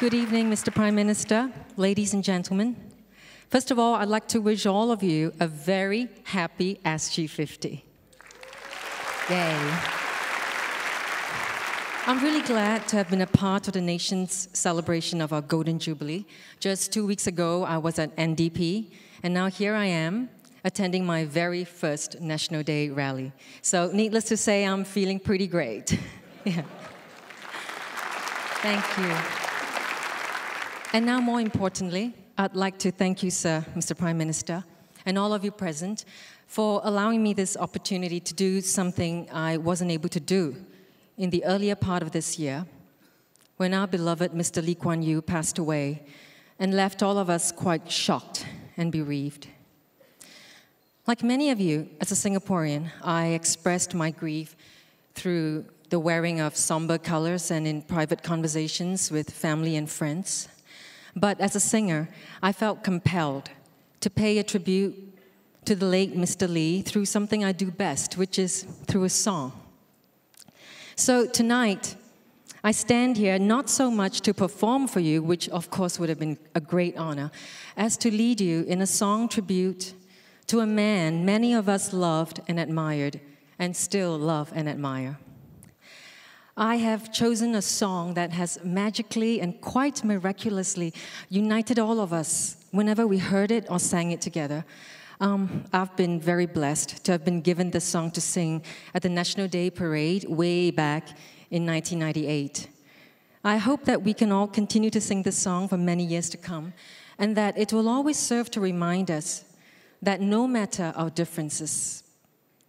Good evening, Mr. Prime Minister, ladies and gentlemen. First of all, I'd like to wish all of you a very happy SG50. Yay. I'm really glad to have been a part of the nation's celebration of our Golden Jubilee. Just 2 weeks ago, I was at NDP, and now here I am, attending my very first National Day rally. So needless to say, I'm feeling pretty great. Yeah. Thank you. And now, more importantly, I'd like to thank you, sir, Mr. Prime Minister, and all of you present for allowing me this opportunity to do something I wasn't able to do in the earlier part of this year, when our beloved Mr. Lee Kuan Yew passed away and left all of us quite shocked and bereaved. Like many of you, as a Singaporean, I expressed my grief through the wearing of somber colors and in private conversations with family and friends. But as a singer, I felt compelled to pay a tribute to the late Mr. Lee through something I do best, which is through a song. So tonight, I stand here not so much to perform for you, which of course would have been a great honor, as to lead you in a song tribute to a man many of us loved and admired, and still love and admire. I have chosen a song that has magically and quite miraculously united all of us whenever we heard it or sang it together. I've been very blessed to have been given this song to sing at the National Day Parade way back in 1998. I hope that we can all continue to sing this song for many years to come, and that it will always serve to remind us that no matter our differences,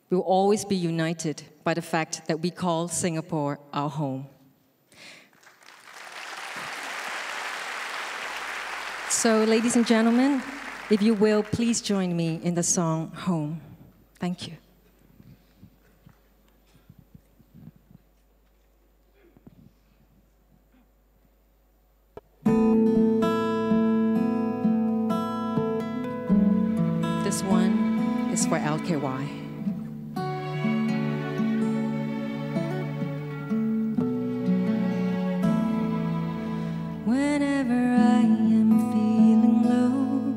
we will always be united by the fact that we call Singapore our home. So, ladies and gentlemen, if you will, please join me in the song Home. Thank you. This one is for LKY. Whenever I am feeling low,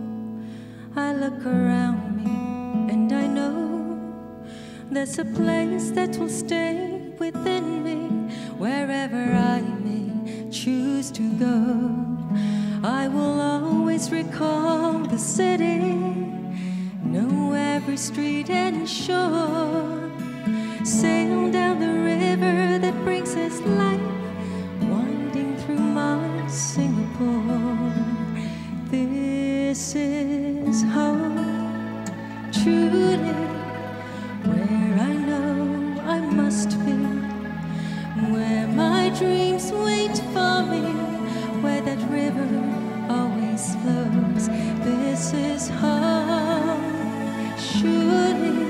I look around me and I know there's a place that will stay within me. Wherever I may choose to go, I will always recall the city, know every street and shore, sail down the river that brings us life, winding through my Singapore. This is home, truly, where I know I must be, where my dreams wait for me, where that river always flows. This is home, surely,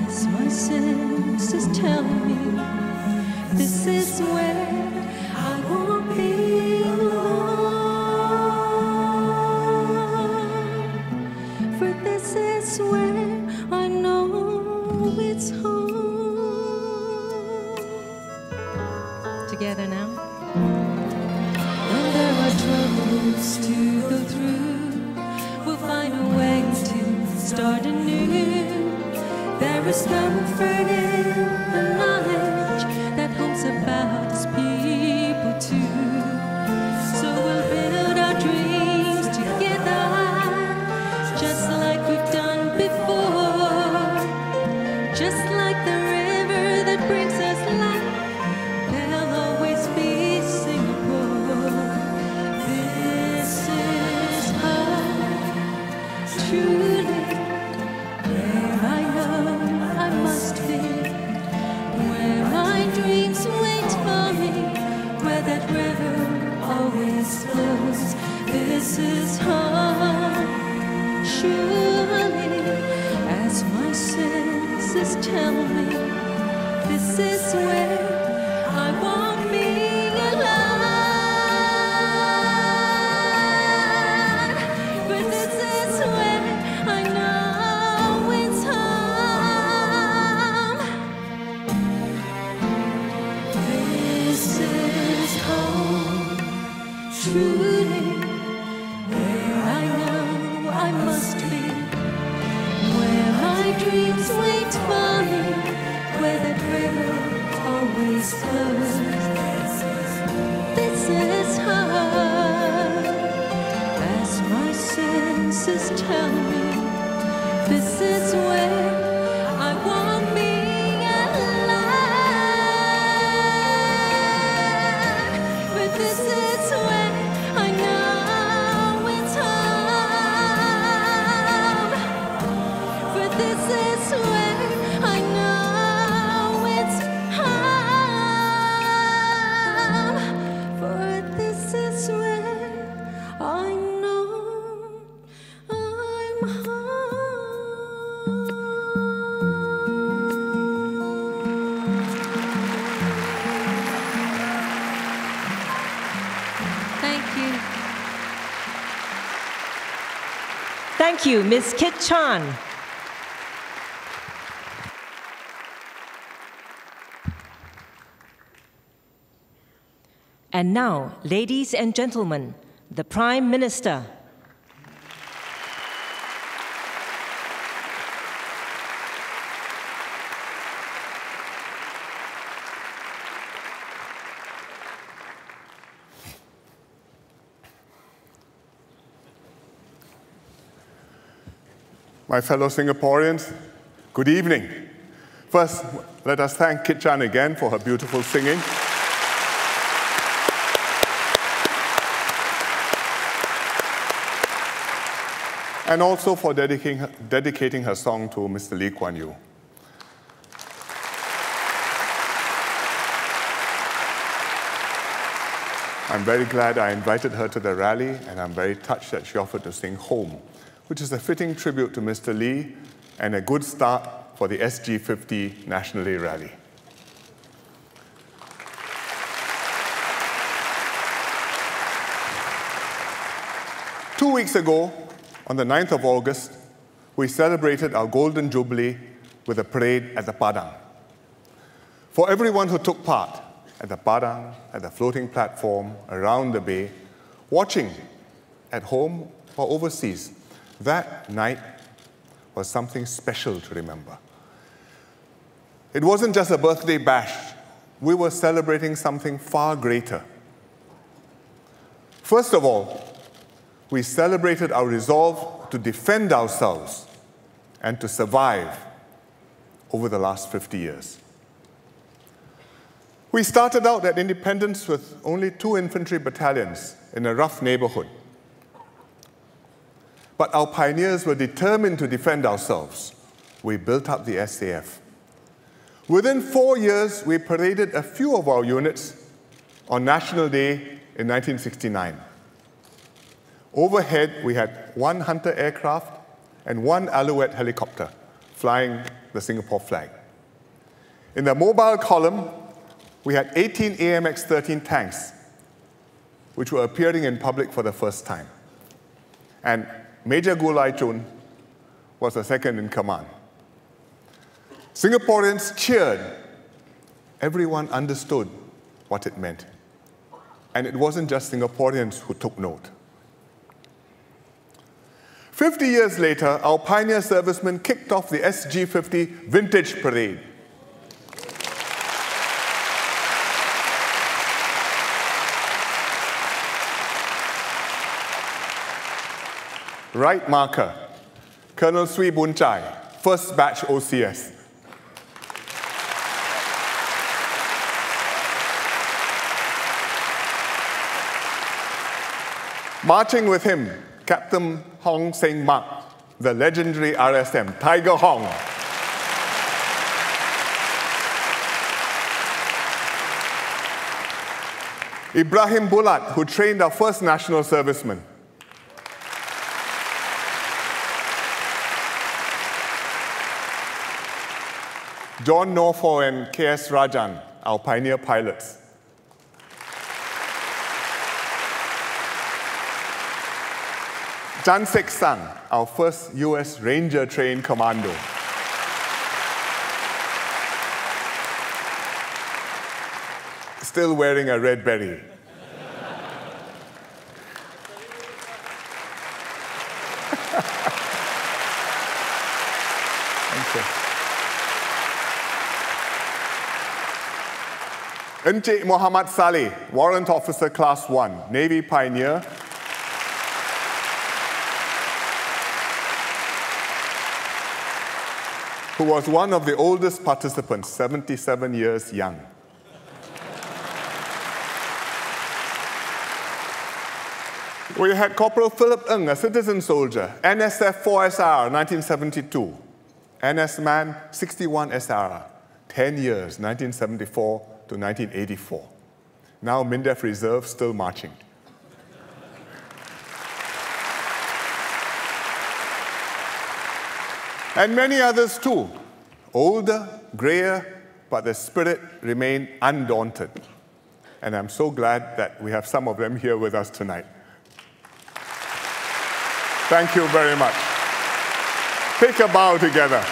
as my senses tell me, this is where I won't be alone, for this is where I know it's home. Together now. When there are troubles to go through, we'll find a way to start anew. There is comfort in the knowledge that home's about His people too. So we'll build our dreams together, just like we've done before. Just like the river that brings us life, there'll always be Singapore. This is home, truly, where I know I must be, where my dreams wait for me, where that river always flows. This is home, surely, as my senses tell me, this is where I won't be alone, but this is where I know it's home. This is home, truly where I know I must be, where my dreams wait for me, where that river always flows. This is hard, as my senses tell me. This is where I want me. Thank you, Ms. Kit Chan. And now, ladies and gentlemen, the Prime Minister. My fellow Singaporeans, good evening. First, let us thank Kit Chan again for her beautiful singing. And also for dedicating her song to Mr. Lee Kuan Yew. I'm very glad I invited her to the rally, and I'm very touched that she offered to sing Home, which is a fitting tribute to Mr. Lee and a good start for the SG50 National Day rally. Two weeks ago, on the 9th of August, we celebrated our Golden Jubilee with a parade at the Padang. For everyone who took part at the Padang, at the floating platform, around the bay, watching at home or overseas, that night was something special to remember. It wasn't just a birthday bash. We were celebrating something far greater. First of all, we celebrated our resolve to defend ourselves and to survive over the last 50 years. We started out at independence with only 2 infantry battalions in a rough neighborhood. But our pioneers were determined to defend ourselves. We built up the SAF. Within 4 years, we paraded a few of our units on National Day in 1969. Overhead, we had 1 Hunter aircraft and 1 Alouette helicopter flying the Singapore flag. In the mobile column, we had 18 AMX-13 tanks, which were appearing in public for the first time. And Major Goh Lai Chun was the second in command. Singaporeans cheered. Everyone understood what it meant. And it wasn't just Singaporeans who took note. 50 years later, our pioneer servicemen kicked off the SG50 Vintage Parade. Right marker, Colonel Sui Boon Chai, first batch OCS. Marching with him, Captain Hong Seng Mak, the legendary RSM, Tiger Hong. Ibrahim Bulat, who trained our first national serviceman. John Norfolk and K.S. Rajan, our pioneer pilots. Chan Sek Sang, our first US Ranger trained commando. Still wearing a red beret. Okay. Encik Muhammad Saleh, Warrant Officer Class 1, Navy pioneer. Who was one of the oldest participants, 77 years young. We had Corporal Philip Ng, a citizen soldier, NSF 4SR, 1972. NS Man 61 SR, 10 years, 1974 to 1984. Now MINDEF Reserve, still marching. And many others too, older, grayer, but the spirit remained undaunted. And I'm so glad that we have some of them here with us tonight. Thank you very much. Take a bow together.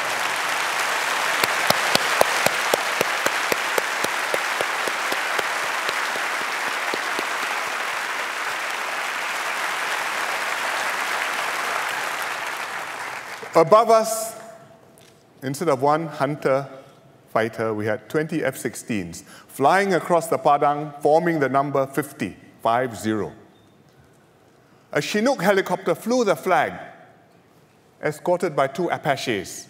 Above us, instead of one hunter fighter, we had 20 F-16s flying across the Padang, forming the number 50, 50. A Chinook helicopter flew the flag, escorted by 2 Apaches.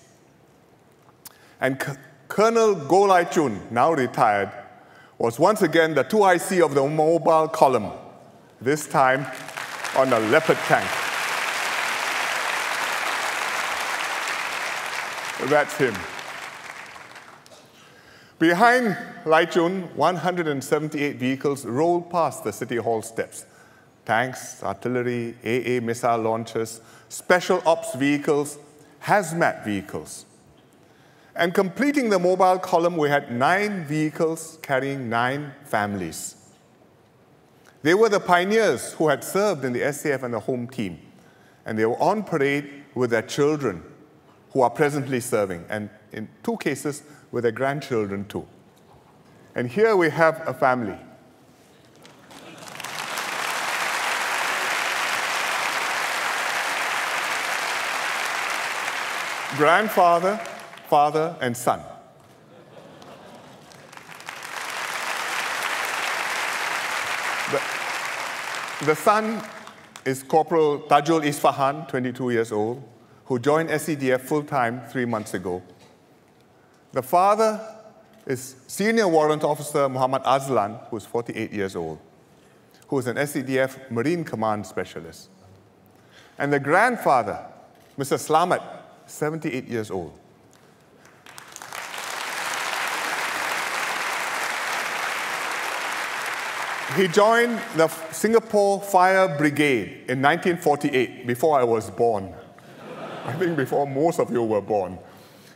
And Colonel Goh Lai Chun, now retired, was once again the 2IC of the mobile column, this time on a Leopard tank. That's him. Behind Lai Chun, 178 vehicles rolled past the City Hall steps. Tanks, artillery, AA missile launchers, special ops vehicles, hazmat vehicles. And completing the mobile column, we had 9 vehicles carrying 9 families. They were the pioneers who had served in the SAF and the home team. And they were on parade with their children, who are presently serving, and in 2 cases, with their grandchildren too. And here we have a family. Grandfather, father, and son. The son is Corporal Tajul Isfahan, 22 years old, who joined SCDF full-time 3 months ago. The father is Senior Warrant Officer Muhammad Azlan, who is 48 years old, who is an SCDF Marine Command Specialist. And the grandfather, Mr. Slamet, 78 years old. He joined the Singapore Fire Brigade in 1948, before I was born. I think before most of you were born.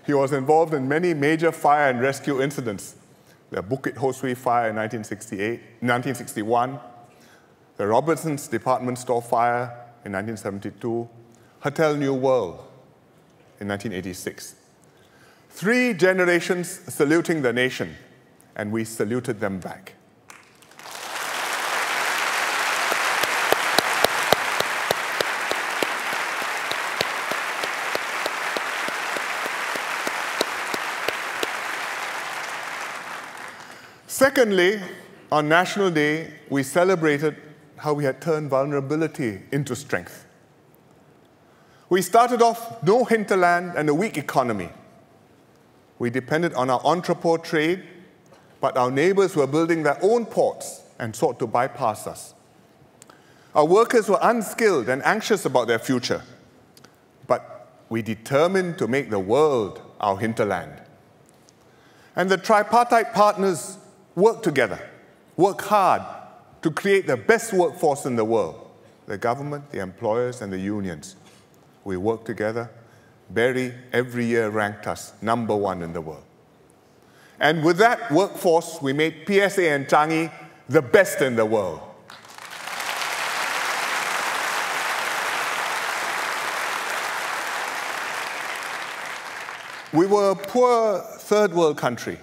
He was involved in many major fire and rescue incidents. The Bukit Ho Swee fire in 1961, the Robertson's Department Store fire in 1972, Hotel New World in 1986. 3 generations saluting the nation, and we saluted them back. Secondly, on National Day, we celebrated how we had turned vulnerability into strength. We started off no hinterland and a weak economy. We depended on our entrepot trade, but our neighbors were building their own ports and sought to bypass us. Our workers were unskilled and anxious about their future, but we determined to make the world our hinterland. And the tripartite partners work together, work hard to create the best workforce in the world. The government, the employers, and the unions. We work together. Berry every year ranked us #1 in the world. And with that workforce, we made PSA and Changi the best in the world. We were a poor third world country.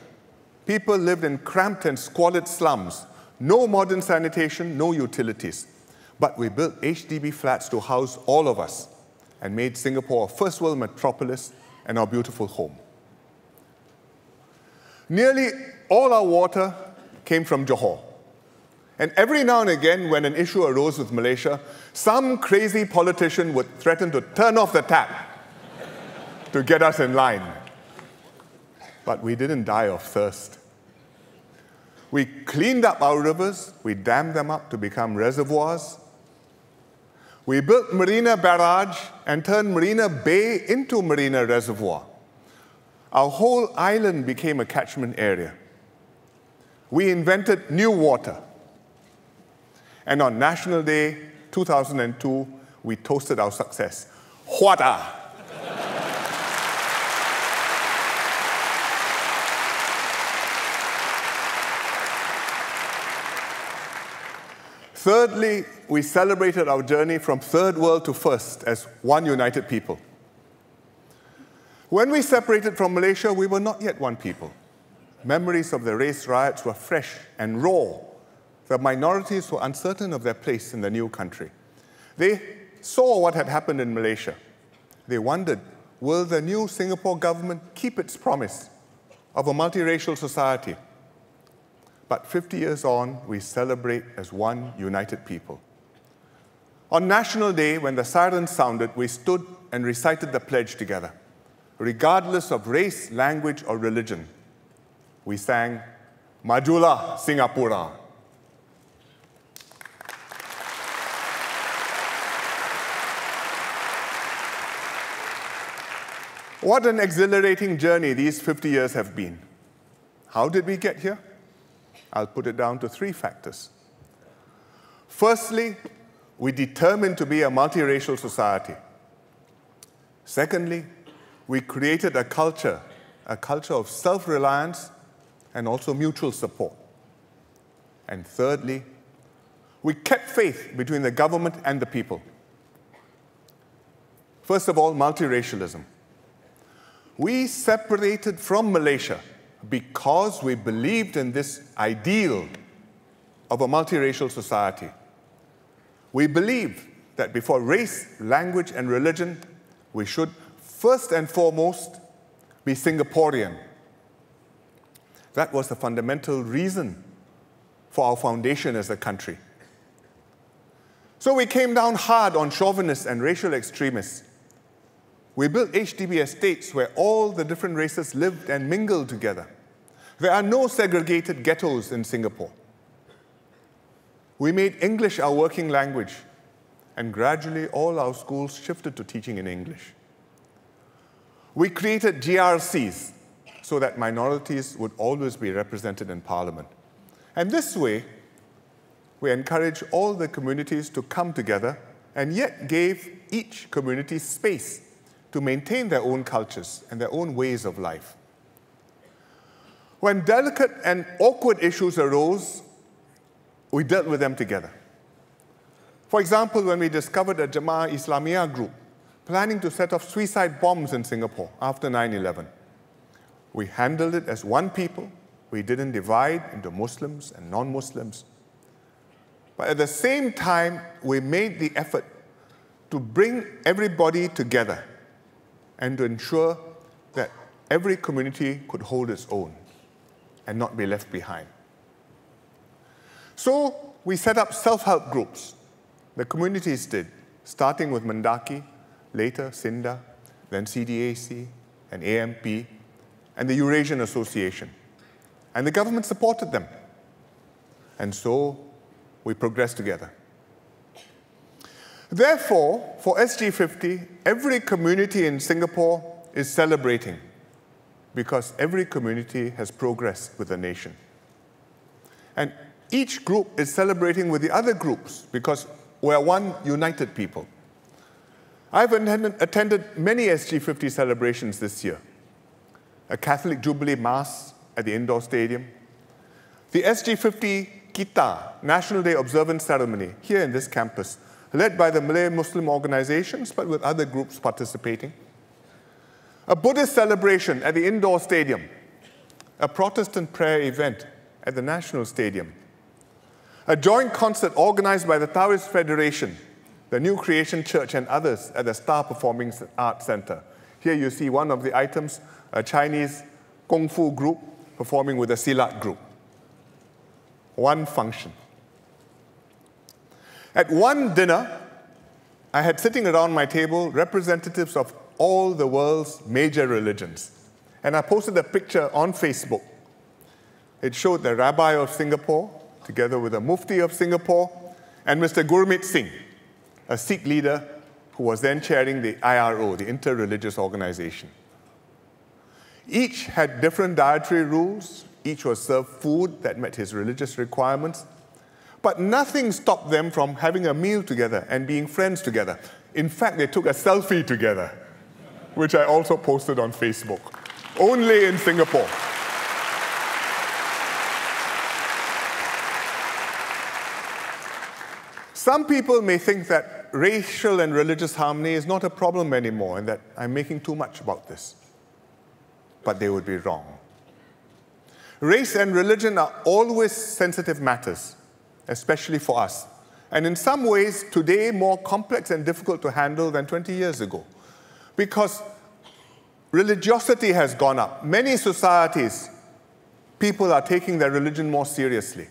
People lived in cramped and squalid slums, no modern sanitation, no utilities. But we built HDB flats to house all of us and made Singapore a first world metropolis and our beautiful home. Nearly all our water came from Johor. And every now and again, when an issue arose with Malaysia, some crazy politician would threaten to turn off the tap to get us in line. But we didn't die of thirst. We cleaned up our rivers, we dammed them up to become reservoirs. We built Marina Barrage and turned Marina Bay into Marina Reservoir. Our whole island became a catchment area. We invented new water. And on National Day 2002, we toasted our success. Huada! Thirdly, we celebrated our journey from third world to first as one united people. When we separated from Malaysia, we were not yet one people. Memories of the race riots were fresh and raw. The minorities were uncertain of their place in the new country. They saw what had happened in Malaysia. They wondered, will the new Singapore government keep its promise of a multiracial society? But 50 years on, we celebrate as one united people. On National Day, when the sirens sounded, we stood and recited the pledge together. Regardless of race, language, or religion, we sang, Majulah Singapura. What an exhilarating journey these 50 years have been. How did we get here? I'll put it down to 3 factors. Firstly, we determined to be a multiracial society. Secondly, we created a culture of self-reliance and also mutual support. And thirdly, we kept faith between the government and the people. First of all, multiracialism. We separated from Malaysia because we believed in this ideal of a multiracial society. We believed that before race, language, and religion, we should first and foremost be Singaporean. That was the fundamental reason for our foundation as a country. So we came down hard on chauvinists and racial extremists. We built HDB estates where all the different races lived and mingled together. There are no segregated ghettos in Singapore. We made English our working language, and gradually all our schools shifted to teaching in English. We created GRCs so that minorities would always be represented in Parliament. And this way, we encouraged all the communities to come together and yet gave each community space to maintain their own cultures and their own ways of life. When delicate and awkward issues arose, we dealt with them together. For example, when we discovered a Jemaah Islamiyah group planning to set off suicide bombs in Singapore after 9/11, we handled it as one people. We didn't divide into Muslims and non-Muslims. But at the same time, we made the effort to bring everybody together and to ensure that every community could hold its own and not be left behind. So we set up self-help groups. The communities did, starting with Mendaki, later SINDA, then CDAC, and AMP, and the Eurasian Association. And the government supported them. And so we progressed together. Therefore, for SG50, every community in Singapore is celebrating because every community has progressed with the nation. And each group is celebrating with the other groups because we're one united people. I've attended many SG50 celebrations this year. A Catholic Jubilee Mass at the indoor stadium, the SG50 Kita National Day Observance Ceremony here in this campus, led by the Malay Muslim organizations, but with other groups participating. A Buddhist celebration at the indoor stadium. A Protestant prayer event at the National Stadium. A joint concert organized by the Taoist Federation, the New Creation Church, and others at the Star Performing Arts Center Here you see one of the items, a Chinese Kung Fu group performing with a Silat group. One function. At one dinner, I had sitting around my table representatives of all the world's major religions. And I posted a picture on Facebook. It showed the Rabbi of Singapore, together with the Mufti of Singapore, and Mr. Gurmeet Singh, a Sikh leader who was then chairing the IRO, the Inter-Religious Organization. Each had different dietary rules. Each was served food that met his religious requirements. But nothing stopped them from having a meal together and being friends together. In fact, they took a selfie together, which I also posted on Facebook. Only in Singapore. Some people may think that racial and religious harmony is not a problem anymore and that I'm making too much about this. But they would be wrong. Race and religion are always sensitive matters, especially for us. And in some ways, today, more complex and difficult to handle than 20 years ago. Because religiosity has gone up. Many societies, people are taking their religion more seriously.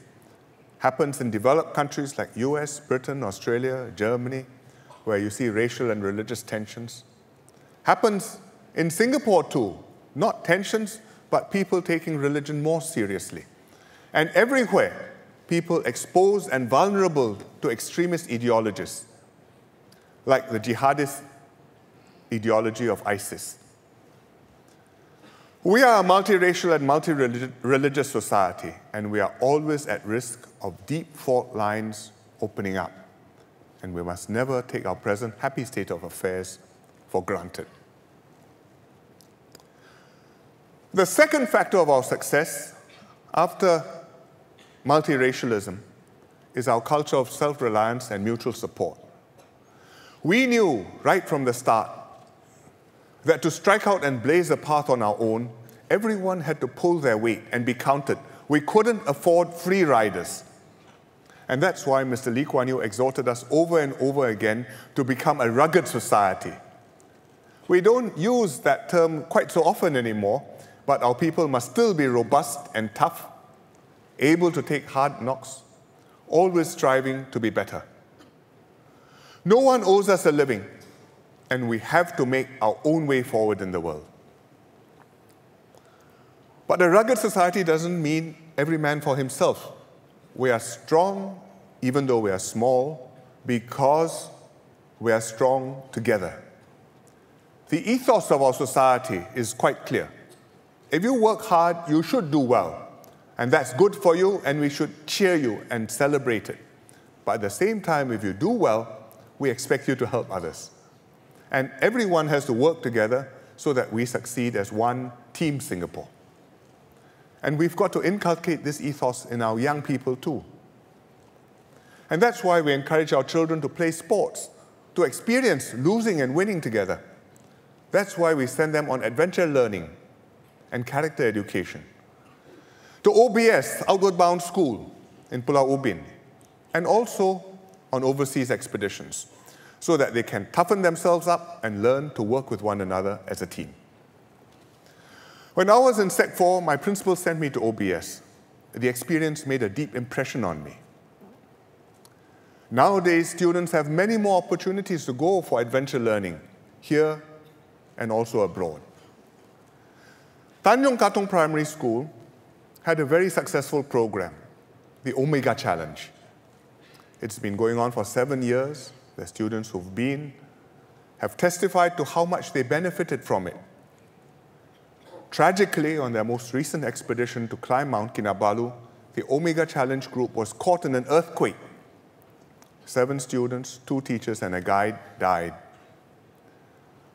Happens in developed countries like US, Britain, Australia, Germany, where you see racial and religious tensions. Happens in Singapore too. Not tensions, but people taking religion more seriously. And everywhere, people exposed and vulnerable to extremist ideologies, like the jihadist ideology of ISIS. We are a multiracial and multi-religious society, and we are always at risk of deep fault lines opening up. And we must never take our present happy state of affairs for granted. The second factor of our success, after multiracialism, is our culture of self-reliance and mutual support. We knew right from the start that to strike out and blaze a path on our own, everyone had to pull their weight and be counted. We couldn't afford free riders. And that's why Mr. Lee Kuan Yew exhorted us over and over again to become a rugged society. We don't use that term quite so often anymore, but our people must still be robust and tough, able to take hard knocks, always striving to be better. No one owes us a living, and we have to make our own way forward in the world. But a rugged society doesn't mean every man for himself. We are strong, even though we are small, because we are strong together. The ethos of our society is quite clear. If you work hard, you should do well. And that's good for you, and we should cheer you and celebrate it. But at the same time, if you do well, we expect you to help others. And everyone has to work together so that we succeed as one Team Singapore. And we've got to inculcate this ethos in our young people too. And that's why we encourage our children to play sports, to experience losing and winning together. That's why we send them on adventure learning and character education. To OBS, Outward Bound School in Pulau Ubin, and also on overseas expeditions, so that they can toughen themselves up and learn to work with one another as a team. When I was in Sec 4, my principal sent me to OBS. The experience made a deep impression on me. Nowadays, students have many more opportunities to go for adventure learning, here and also abroad. Tanjong Katong Primary School had a very successful program, the Omega Challenge. It's been going on for 7 years. The students who've been have testified to how much they benefited from it. Tragically, on their most recent expedition to climb Mount Kinabalu, the Omega Challenge group was caught in an earthquake. 7 students, 2 teachers, and a guide died.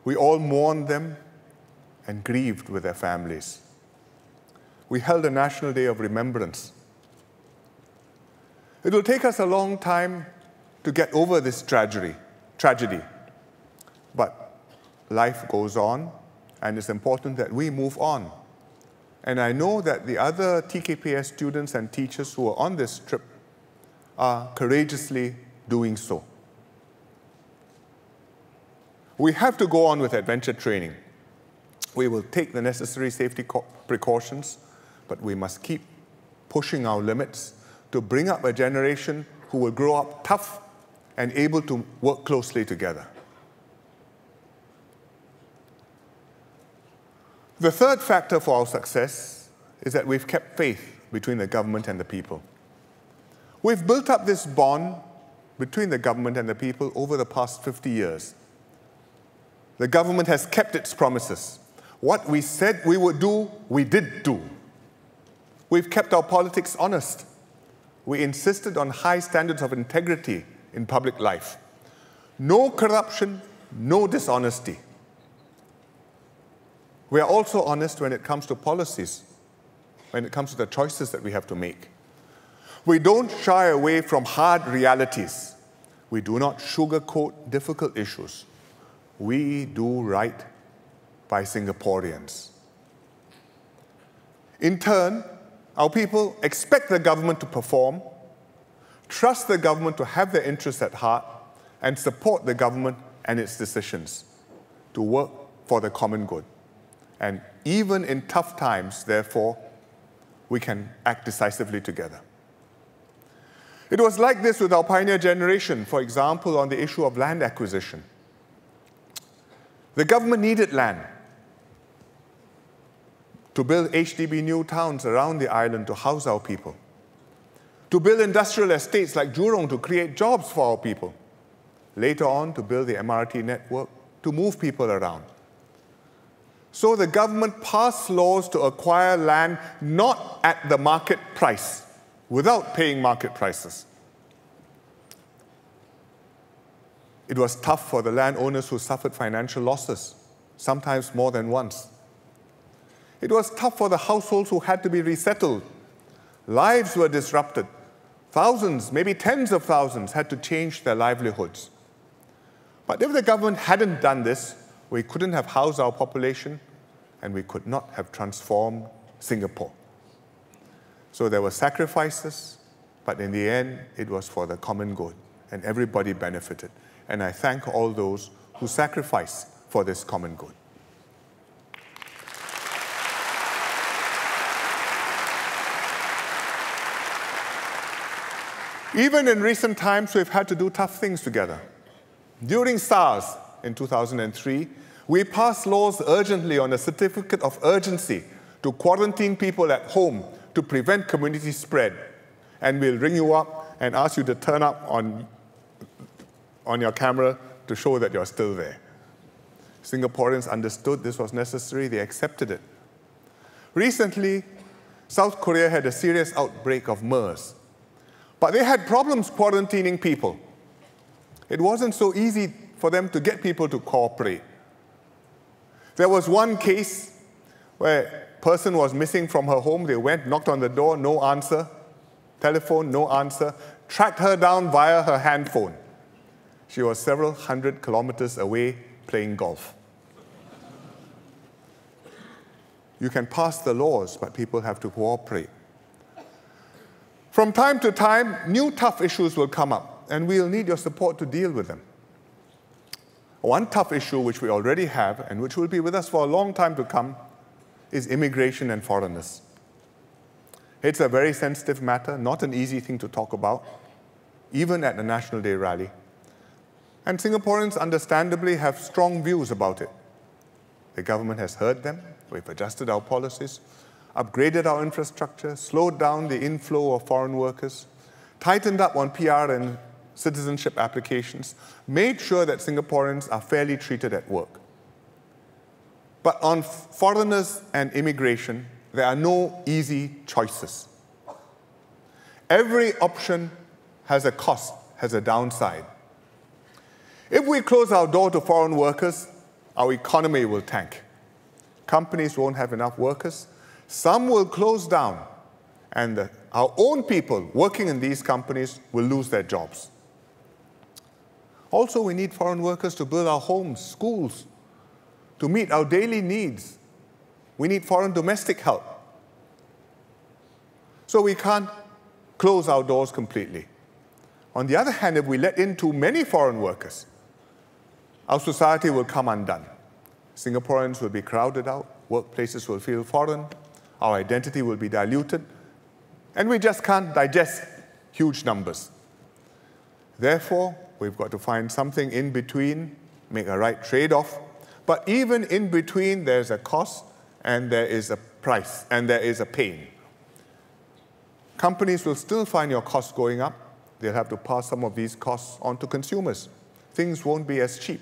We all mourned them and grieved with their families. We held a National Day of Remembrance. It will take us a long time to get over this tragedy. But life goes on, and it's important that we move on. And I know that the other TKPS students and teachers who are on this trip are courageously doing so. We have to go on with adventure training. We will take the necessary safety precautions, but we must keep pushing our limits to bring up a generation who will grow up tough and able to work closely together. The third factor for our success is that we've kept faith between the government and the people. We've built up this bond between the government and the people over the past 50 years. The government has kept its promises. What we said we would do, we did do. We've kept our politics honest. We insisted on high standards of integrity in public life. No corruption, no dishonesty. We are also honest when it comes to policies, when it comes to the choices that we have to make. We don't shy away from hard realities. We do not sugarcoat difficult issues. We do right by Singaporeans. In turn, our people expect the government to perform, trust the government to have their interests at heart, and support the government and its decisions to work for the common good. And even in tough times, therefore, we can act decisively together. It was like this with our pioneer generation, for example, on the issue of land acquisition. The government needed land to build HDB new towns around the island to house our people, to build industrial estates like Jurong to create jobs for our people, later on to build the MRT network to move people around. So the government passed laws to acquire land not at the market price, without paying market prices. It was tough for the landowners who suffered financial losses, sometimes more than once. It was tough for the households who had to be resettled. Lives were disrupted. Thousands, maybe tens of thousands, had to change their livelihoods. But if the government hadn't done this, we couldn't have housed our population, and we could not have transformed Singapore. So there were sacrifices, but in the end, it was for the common good, and everybody benefited. And I thank all those who sacrificed for this common good. Even in recent times, we've had to do tough things together. During SARS in 2003, we passed laws urgently on a certificate of urgency to quarantine people at home to prevent community spread. And we'll ring you up and ask you to turn up on your camera to show that you're still there. Singaporeans understood this was necessary. They accepted it. Recently, South Korea had a serious outbreak of MERS. But they had problems quarantining people. It wasn't so easy for them to get people to cooperate. There was one case where a person was missing from her home. They went, knocked on the door, no answer. Telephone, no answer. Tracked her down via her handphone. She was several hundred kilometers away playing golf. You can pass the laws, but people have to cooperate. From time to time, new tough issues will come up, and we'll need your support to deal with them. One tough issue which we already have, and which will be with us for a long time to come, is immigration and foreigners. It's a very sensitive matter, not an easy thing to talk about, even at the National Day rally. And Singaporeans understandably have strong views about it. The government has heard them, we've adjusted our policies, upgraded our infrastructure, slowed down the inflow of foreign workers, tightened up on PR and citizenship applications, made sure that Singaporeans are fairly treated at work. But on foreigners and immigration, there are no easy choices. Every option has a cost, has a downside. If we close our door to foreign workers, our economy will tank. Companies won't have enough workers. Some will close down, and our own people working in these companies will lose their jobs. Also, we need foreign workers to build our homes, schools, to meet our daily needs. We need foreign domestic help. So we can't close our doors completely. On the other hand, if we let in too many foreign workers, our society will come undone. Singaporeans will be crowded out, workplaces will feel foreign, our identity will be diluted, and we just can't digest huge numbers. Therefore, we've got to find something in between, make a right trade-off. But even in between, there's a cost, and there is a price, and there is a pain. Companies will still find your costs going up. They'll have to pass some of these costs on to consumers. Things won't be as cheap.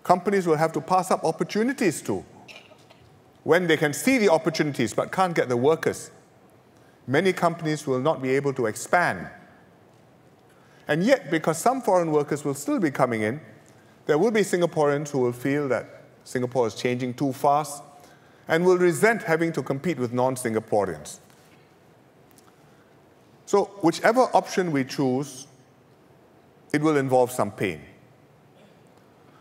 Companies will have to pass up opportunities too. When they can see the opportunities but can't get the workers, many companies will not be able to expand. And yet, because some foreign workers will still be coming in, there will be Singaporeans who will feel that Singapore is changing too fast and will resent having to compete with non-Singaporeans. So whichever option we choose, it will involve some pain.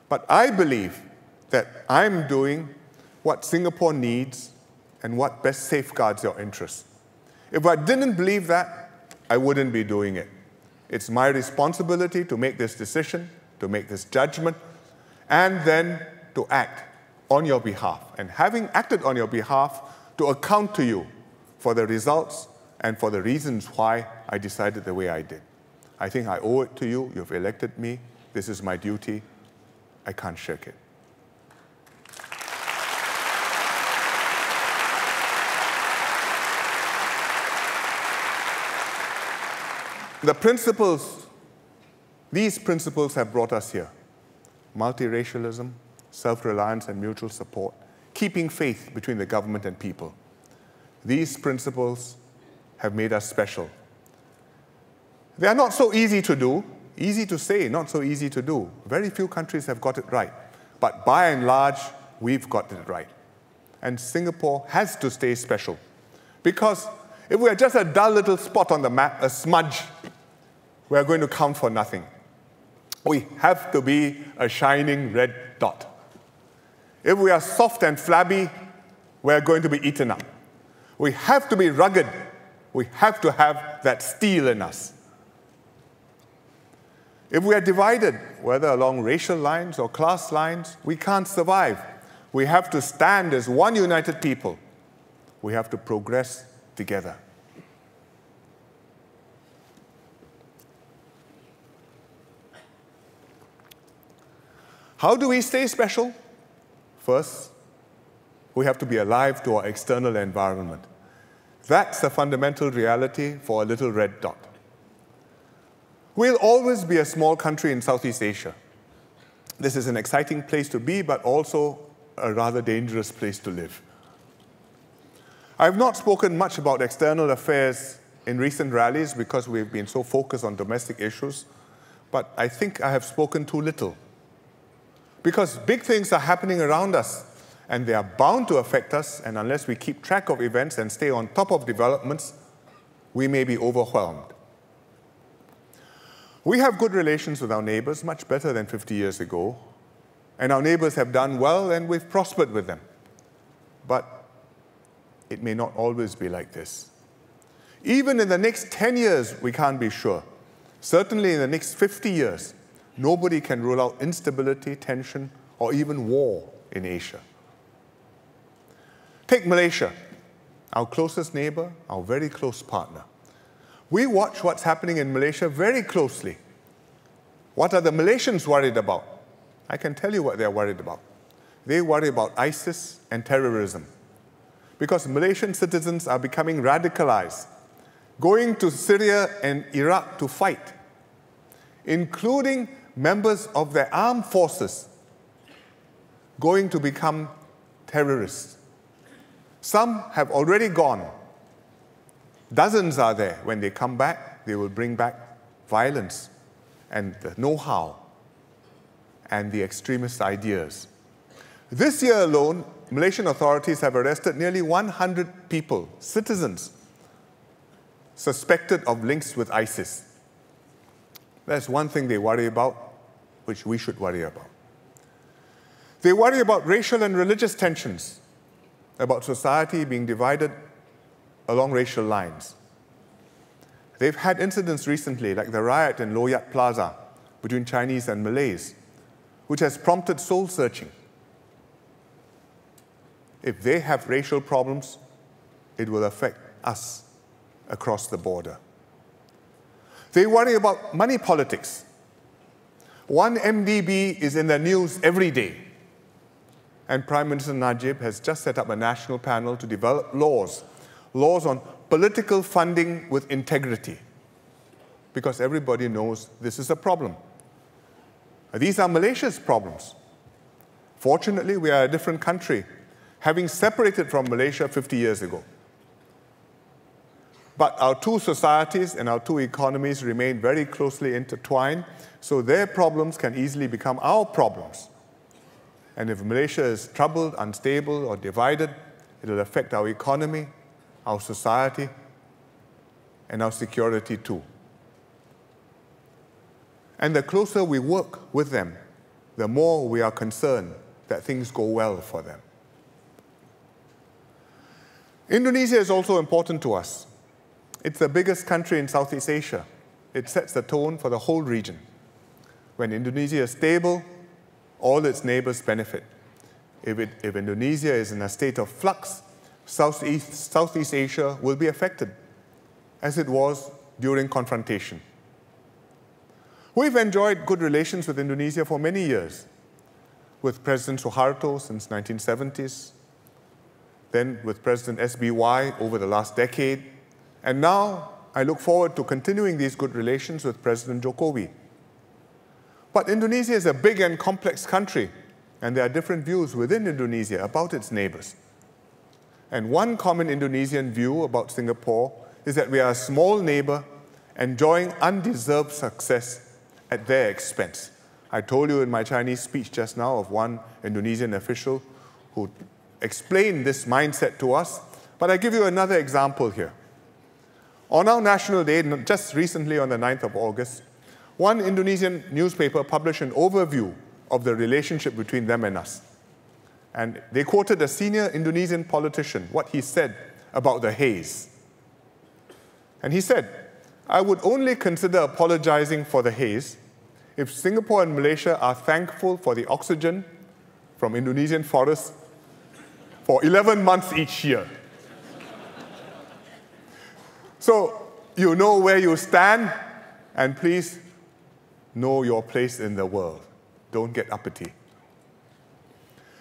But I believe that I'm doing what Singapore needs and what best safeguards your interests. If I didn't believe that, I wouldn't be doing it. It's my responsibility to make this decision, to make this judgment, and then to act on your behalf. And having acted on your behalf, to account to you for the results and for the reasons why I decided the way I did. I think I owe it to you. You've elected me. This is my duty. I can't shirk it. The principles, these principles have brought us here. Multiracialism, self-reliance and mutual support, keeping faith between the government and people. These principles have made us special. They are not so easy to do, easy to say, not so easy to do. Very few countries have got it right. But by and large, we've got it right. And Singapore has to stay special. Because if we are just a dull little spot on the map, a smudge, we are going to count for nothing. We have to be a shining red dot. If we are soft and flabby, we are going to be eaten up. We have to be rugged. We have to have that steel in us. If we are divided, whether along racial lines or class lines, we can't survive. We have to stand as one united people. We have to progress together. How do we stay special? First, we have to be alive to our external environment. That's a fundamental reality for a little red dot. We'll always be a small country in Southeast Asia. This is an exciting place to be, but also a rather dangerous place to live. I've not spoken much about external affairs in recent rallies because we've been so focused on domestic issues, but I think I have spoken too little. Because big things are happening around us, and they are bound to affect us, and unless we keep track of events and stay on top of developments, we may be overwhelmed. We have good relations with our neighbors, much better than 50 years ago, and our neighbors have done well, and we've prospered with them. But it may not always be like this. Even in the next 10 years, we can't be sure. Certainly in the next 50 years, nobody can rule out instability, tension, or even war in Asia. Take Malaysia, our closest neighbor, our very close partner. We watch what's happening in Malaysia very closely. What are the Malaysians worried about? I can tell you what they're worried about. They worry about ISIS and terrorism. Because Malaysian citizens are becoming radicalized, going to Syria and Iraq to fight, including members of their armed forces going to become terrorists. Some have already gone. Dozens are there. When they come back, they will bring back violence and the know-how and the extremist ideas. This year alone, Malaysian authorities have arrested nearly 100 people, citizens, suspected of links with ISIS. That's one thing they worry about, which we should worry about. They worry about racial and religious tensions, about society being divided along racial lines. They've had incidents recently, like the riot in Low Yat Plaza between Chinese and Malays, which has prompted soul-searching. If they have racial problems, it will affect us across the border. They worry about money politics. One MDB is in the news every day. And Prime Minister Najib has just set up a national panel to develop laws on political funding with integrity, because everybody knows this is a problem. These are Malaysia's problems. Fortunately, we are a different country, having separated from Malaysia 50 years ago. But our two societies and our two economies remain very closely intertwined, so their problems can easily become our problems. And if Malaysia is troubled, unstable, or divided, it will affect our economy, our society, and our security too. And the closer we work with them, the more we are concerned that things go well for them. Indonesia is also important to us. It's the biggest country in Southeast Asia. It sets the tone for the whole region. When Indonesia is stable, all its neighbors benefit. If Indonesia is in a state of flux, Southeast Asia will be affected, as it was during confrontation. We've enjoyed good relations with Indonesia for many years, with President Suharto since the 1970s, then with President SBY over the last decade, and now I look forward to continuing these good relations with President Jokowi. But Indonesia is a big and complex country, and there are different views within Indonesia about its neighbors. And one common Indonesian view about Singapore is that we are a small neighbor enjoying undeserved success at their expense. I told you in my Chinese speech just now of one Indonesian official who explained this mindset to us, but I give you another example here. On our National Day, just recently on the 9th of August, one Indonesian newspaper published an overview of the relationship between them and us. And they quoted a senior Indonesian politician, what he said about the haze. And he said, "I would only consider apologizing for the haze if Singapore and Malaysia are thankful for the oxygen from Indonesian forests for 11 months each year." So you know where you stand, and please know your place in the world. Don't get uppity.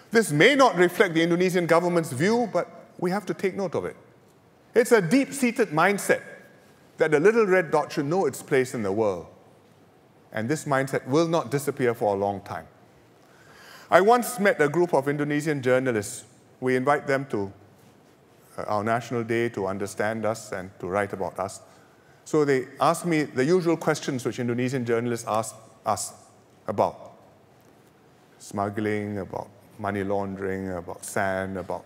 This may not reflect the Indonesian government's view, but we have to take note of it. It's a deep-seated mindset that the little red dot should know its place in the world. And this mindset will not disappear for a long time. I once met a group of Indonesian journalists. We invite them to our National Day to understand us and to write about us. So they asked me the usual questions which Indonesian journalists ask us about smuggling, about money laundering, about sand, about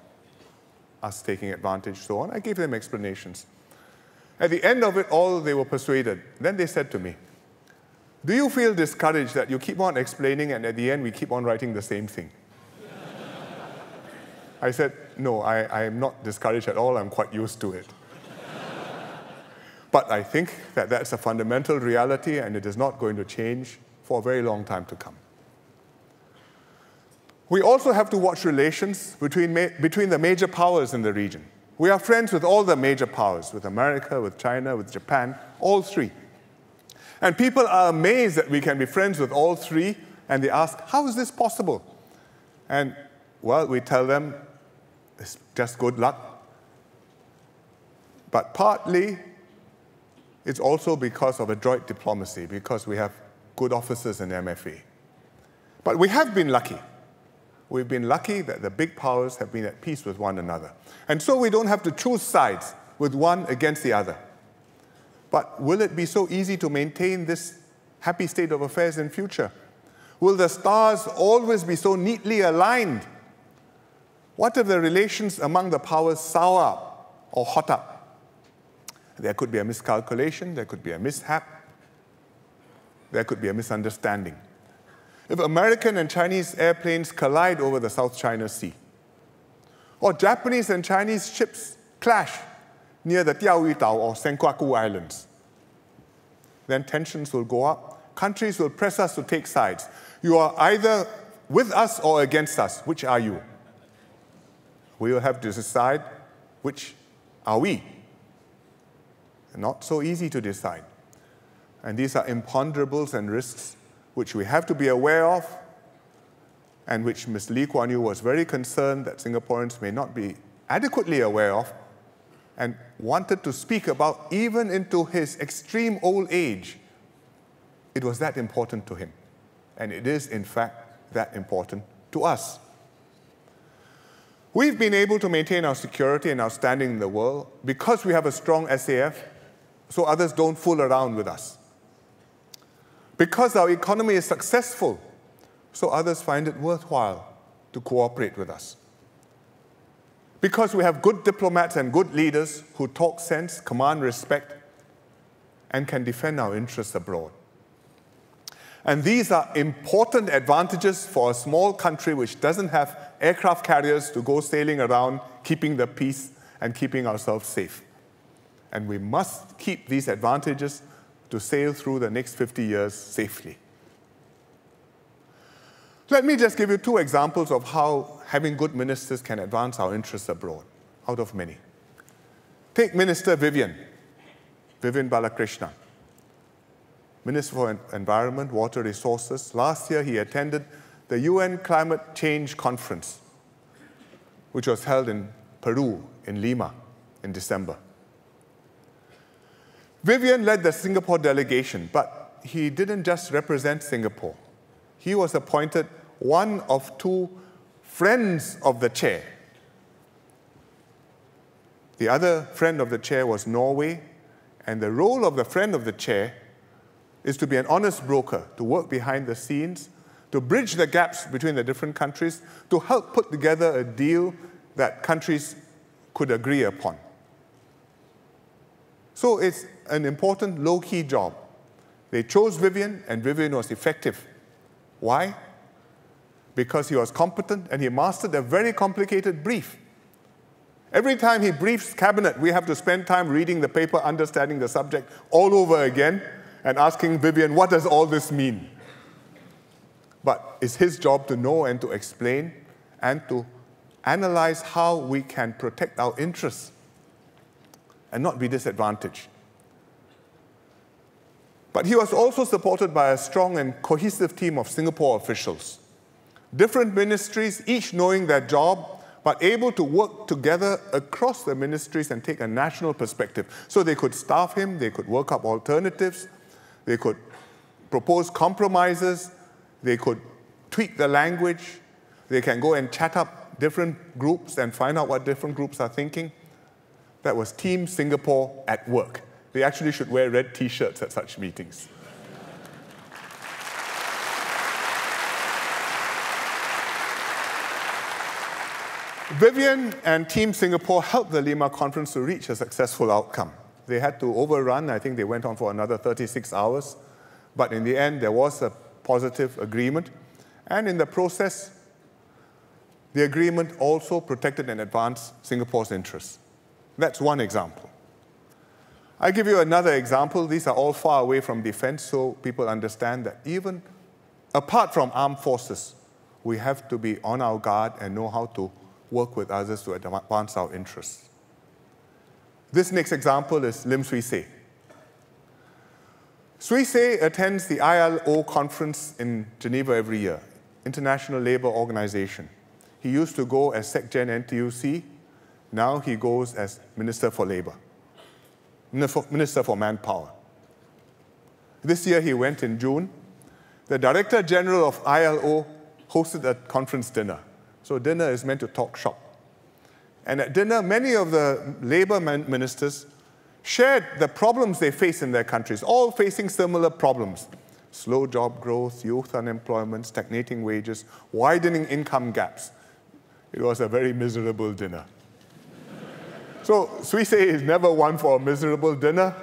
us taking advantage, so on. I gave them explanations. At the end of it all, they were persuaded. Then they said to me, "Do you feel discouraged that you keep on explaining and at the end we keep on writing the same thing?" I said, "No, I am not discouraged at all. I'm quite used to it." But I think that that's a fundamental reality and it is not going to change for a very long time to come. We also have to watch relations between the major powers in the region. We are friends with all the major powers, with America, with China, with Japan, all three. And people are amazed that we can be friends with all three, and they ask, how is this possible? And, well, we tell them, it's just good luck. But partly, it's also because of adroit diplomacy, because we have good officers in MFA. But we have been lucky. We've been lucky that the big powers have been at peace with one another. And so we don't have to choose sides with one against the other. But will it be so easy to maintain this happy state of affairs in future? Will the stars always be so neatly aligned? What if the relations among the powers sour up or hot up? There could be a miscalculation, there could be a mishap, there could be a misunderstanding. If American and Chinese airplanes collide over the South China Sea, or Japanese and Chinese ships clash near the Diaoyutao or Senkaku Islands, then tensions will go up. Countries will press us to take sides. You are either with us or against us. Which are you? We will have to decide which are we. Not so easy to decide. And these are imponderables and risks which we have to be aware of, and which Ms. Lee Kuan Yew was very concerned that Singaporeans may not be adequately aware of, and wanted to speak about even into his extreme old age. It was that important to him. And it is, in fact, that important to us. We've been able to maintain our security and our standing in the world because we have a strong SAF, so others don't fool around with us. Because our economy is successful, so others find it worthwhile to cooperate with us. Because we have good diplomats and good leaders who talk sense, command respect, and can defend our interests abroad. And these are important advantages for a small country which doesn't have aircraft carriers to go sailing around, keeping the peace and keeping ourselves safe. And we must keep these advantages to sail through the next 50 years safely. Let me just give you two examples of how having good ministers can advance our interests abroad, out of many. Take Minister Vivian Balakrishnan, Minister for Environment, Water Resources. Last year, he attended the UN Climate Change Conference, which was held in Peru, in Lima, in December. Vivian led the Singapore delegation, but he didn't just represent Singapore. He was appointed one of two friends of the chair. The other friend of the chair was Norway, and the role of the friend of the chair is to be an honest broker, to work behind the scenes, to bridge the gaps between the different countries, to help put together a deal that countries could agree upon. So it's an important low-key job. They chose Vivian, and Vivian was effective. Why? Because he was competent and he mastered a very complicated brief. Every time he briefs cabinet, we have to spend time reading the paper, understanding the subject all over again, and asking Vivian, what does all this mean? But it's his job to know and to explain and to analyze how we can protect our interests and not be disadvantaged. But he was also supported by a strong and cohesive team of Singapore officials. Different ministries, each knowing their job, but able to work together across the ministries and take a national perspective. So they could staff him, they could work up alternatives, they could propose compromises, they could tweak the language, they can go and chat up different groups and find out what different groups are thinking. That was Team Singapore at work. They actually should wear red T-shirts at such meetings. Vivian and Team Singapore helped the Lima conference to reach a successful outcome. They had to overrun. I think they went on for another 36 hours. But in the end, there was a positive agreement. And in the process, the agreement also protected and advanced Singapore's interests. That's one example. I'll give you another example. These are all far away from defense, so people understand that even apart from armed forces, we have to be on our guard and know how to work with others to advance our interests. This next example is Lim Swee Say. Swee Say attends the ILO conference in Geneva every year, International Labour Organization. He used to go as SecGen NTUC. Now he goes as Minister for Labour, Minister for Manpower. This year he went in June. The Director General of ILO hosted a conference dinner. So dinner is meant to talk shop. And at dinner, many of the labor ministers shared the problems they face in their countries, all facing similar problems. Slow job growth, youth unemployment, stagnating wages, widening income gaps. It was a very miserable dinner. So Swee Say is never one for a miserable dinner.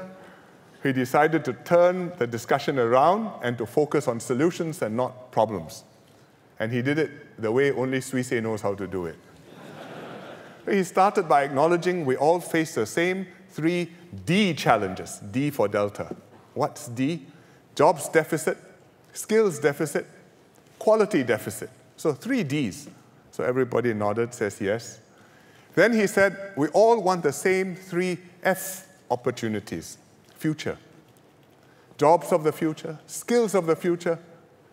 He decided to turn the discussion around and to focus on solutions and not problems. And he did it the way only Swee Say knows how to do it. He started by acknowledging we all face the same 3 D challenges. D for Delta. What's D? Jobs deficit, skills deficit, quality deficit. So 3 Ds. So everybody nodded, says yes. Then he said, we all want the same 3 F opportunities: future, jobs of the future, skills of the future,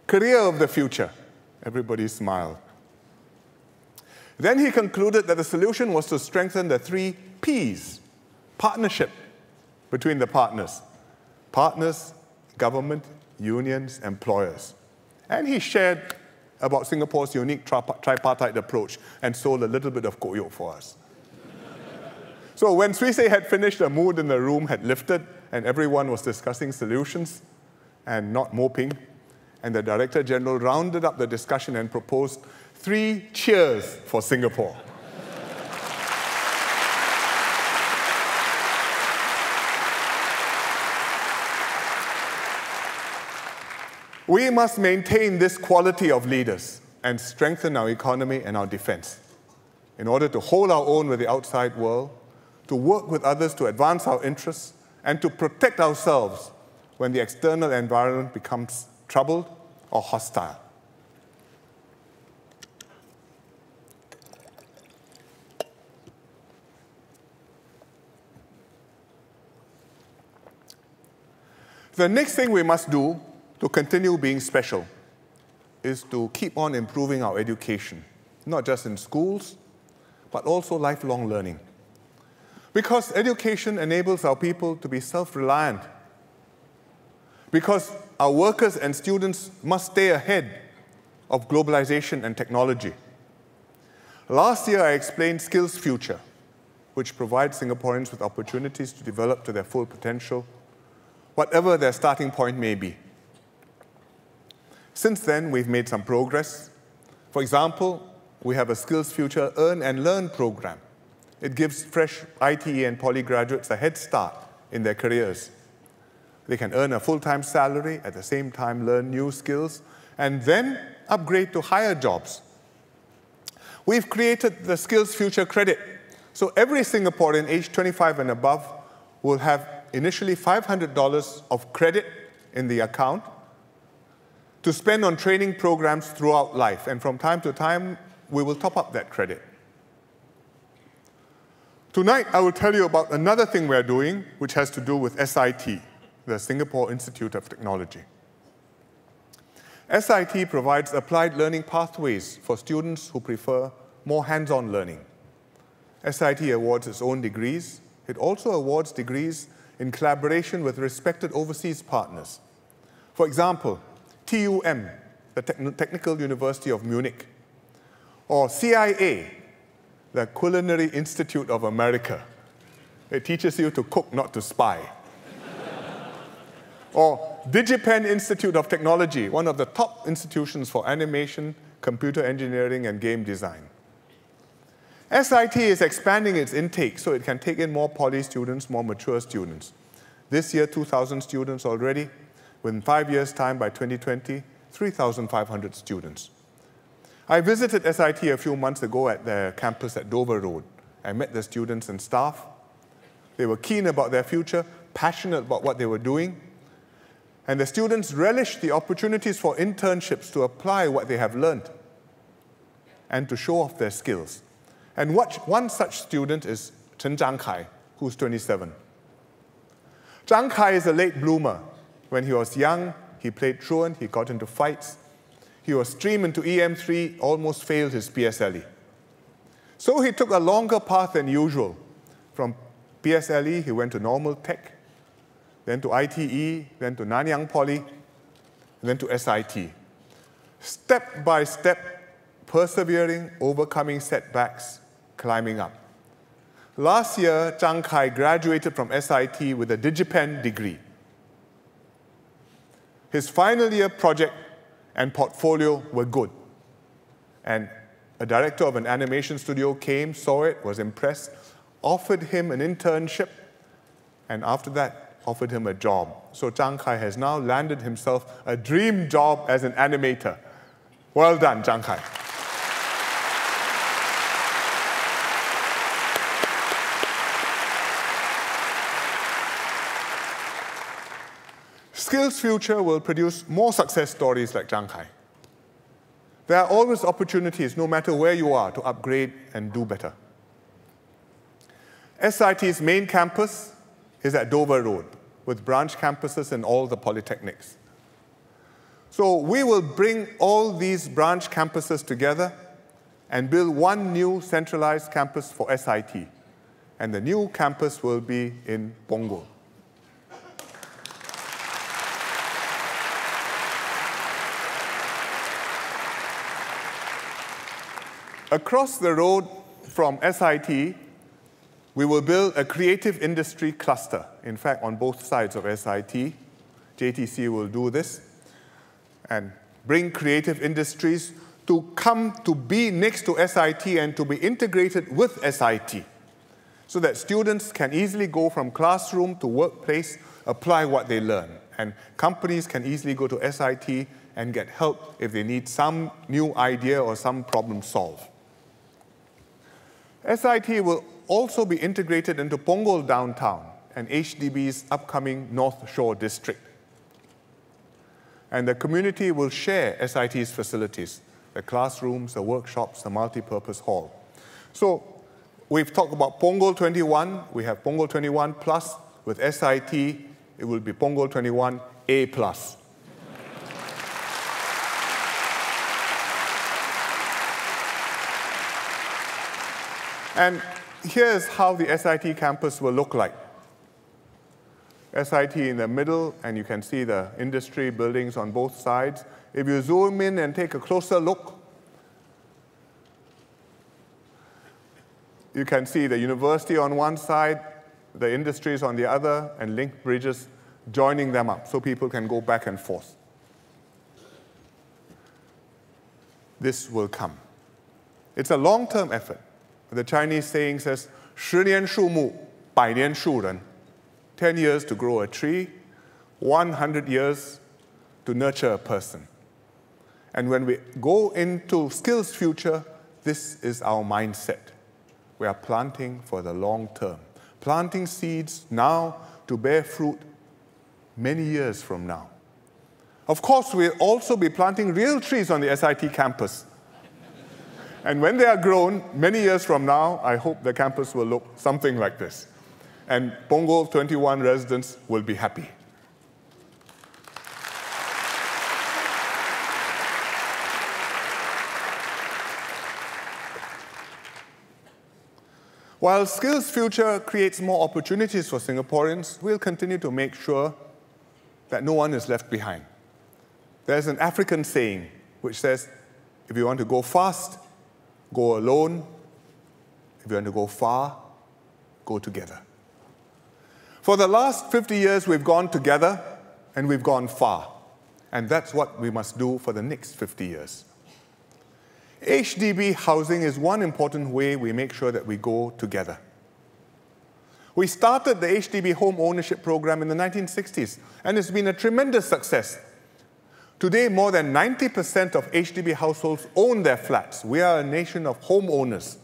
career of the future. Everybody smiled. Then he concluded that the solution was to strengthen the 3 Ps: partnership between the partners. Partners, government, unions, employers. And he shared about Singapore's unique tripartite approach and sold a little bit of koyok for us. So when Swee Say had finished, the mood in the room had lifted, and everyone was discussing solutions and not moping. And the Director General rounded up the discussion and proposed 3 cheers for Singapore. We must maintain this quality of leaders and strengthen our economy and our defense in order to hold our own with the outside world, to work with others to advance our interests, and to protect ourselves when the external environment becomes troubled or hostile. The next thing we must do to continue being special is to keep on improving our education, not just in schools, but also lifelong learning. Because education enables our people to be self-reliant. Because our workers and students must stay ahead of globalization and technology. Last year, I explained Skills Future, which provides Singaporeans with opportunities to develop to their full potential, whatever their starting point may be. Since then, we've made some progress. For example, we have a Skills Future Earn and Learn program. It gives fresh ITE and poly graduates a head start in their careers. They can earn a full-time salary, at the same time learn new skills, and then upgrade to higher jobs. We've created the Skills Future Credit. So every Singaporean aged 25 and above will have initially $500 of credit in the account to spend on training programs throughout life. And from time to time, we will top up that credit. Tonight, I will tell you about another thing we're doing, which has to do with SIT, the Singapore Institute of Technology. SIT provides applied learning pathways for students who prefer more hands-on learning. SIT awards its own degrees. It also awards degrees in collaboration with respected overseas partners. For example, TUM, the Technical University of Munich, or CIA, the Culinary Institute of America. It teaches you to cook, not to spy. Or DigiPen Institute of Technology, one of the top institutions for animation, computer engineering, and game design. SIT is expanding its intake so it can take in more poly students, more mature students. This year, 2,000 students already. Within 5 years' time, by 2020, 3,500 students. I visited SIT a few months ago at their campus at Dover Road. I met the students and staff. They were keen about their future, passionate about what they were doing. And the students relished the opportunities for internships to apply what they have learned and to show off their skills. And one such student is Chen Zhang Kai, who's 27. Zhang Kai is a late bloomer. When he was young, he played truant, he got into fights. He was streamed into EM3, almost failed his PSLE. So he took a longer path than usual. From PSLE, he went to normal tech, then to ITE, then to Nanyang Poly, then to SIT. Step by step, persevering, overcoming setbacks, climbing up. Last year, Zhang Kai graduated from SIT with a DigiPen degree. His final year project and portfolio were good. And a director of an animation studio came, saw it, was impressed, offered him an internship, and after that, offered him a job. So Zhang Kai has now landed himself a dream job as an animator. Well done, Zhang Kai. Skills Future will produce more success stories like Zhang Kai. There are always opportunities, no matter where you are, to upgrade and do better. SIT's main campus is at Dover Road, with branch campuses in all the polytechnics. So we will bring all these branch campuses together and build one new centralized campus for SIT. And the new campus will be in Punggol. Across the road from SIT, we will build a creative industry cluster. In fact, on both sides of SIT, JTC will do this and bring creative industries to come to be next to SIT and to be integrated with SIT, so that students can easily go from classroom to workplace, apply what they learn. And companies can easily go to SIT and get help if they need some new idea or some problem solved. SIT will also be integrated into Punggol downtown and HDB's upcoming North Shore district. And the community will share SIT's facilities, the classrooms, the workshops, the multi-purpose hall. So we've talked about Punggol 21. We have Punggol 21 plus. With SIT, it will be Punggol 21 A plus. And here's how the SIT campus will look like. SIT in the middle, and you can see the industry buildings on both sides. If you zoom in and take a closer look, you can see the university on one side, the industries on the other, and link bridges joining them up so people can go back and forth. This will come. It's a long-term effort. The Chinese saying says, 10年树木, 百年树人. 10 years to grow a tree, 100 years to nurture a person. And when we go into Skills Future, this is our mindset. We are planting for the long term, planting seeds now to bear fruit many years from now. Of course, we'll also be planting real trees on the SIT campus. And when they are grown, many years from now, I hope the campus will look something like this. And Punggol 21 residents will be happy. While Skills Future creates more opportunities for Singaporeans, we'll continue to make sure that no one is left behind. There's an African saying which says, if you want to go fast, go alone. If you want to go far, go together. For the last 50 years, we've gone together and we've gone far. And that's what we must do for the next 50 years. HDB housing is one important way we make sure that we go together. We started the HDB home ownership program in the 1960s, and it's been a tremendous success. Today, more than 90% of HDB households own their flats. We are a nation of homeowners,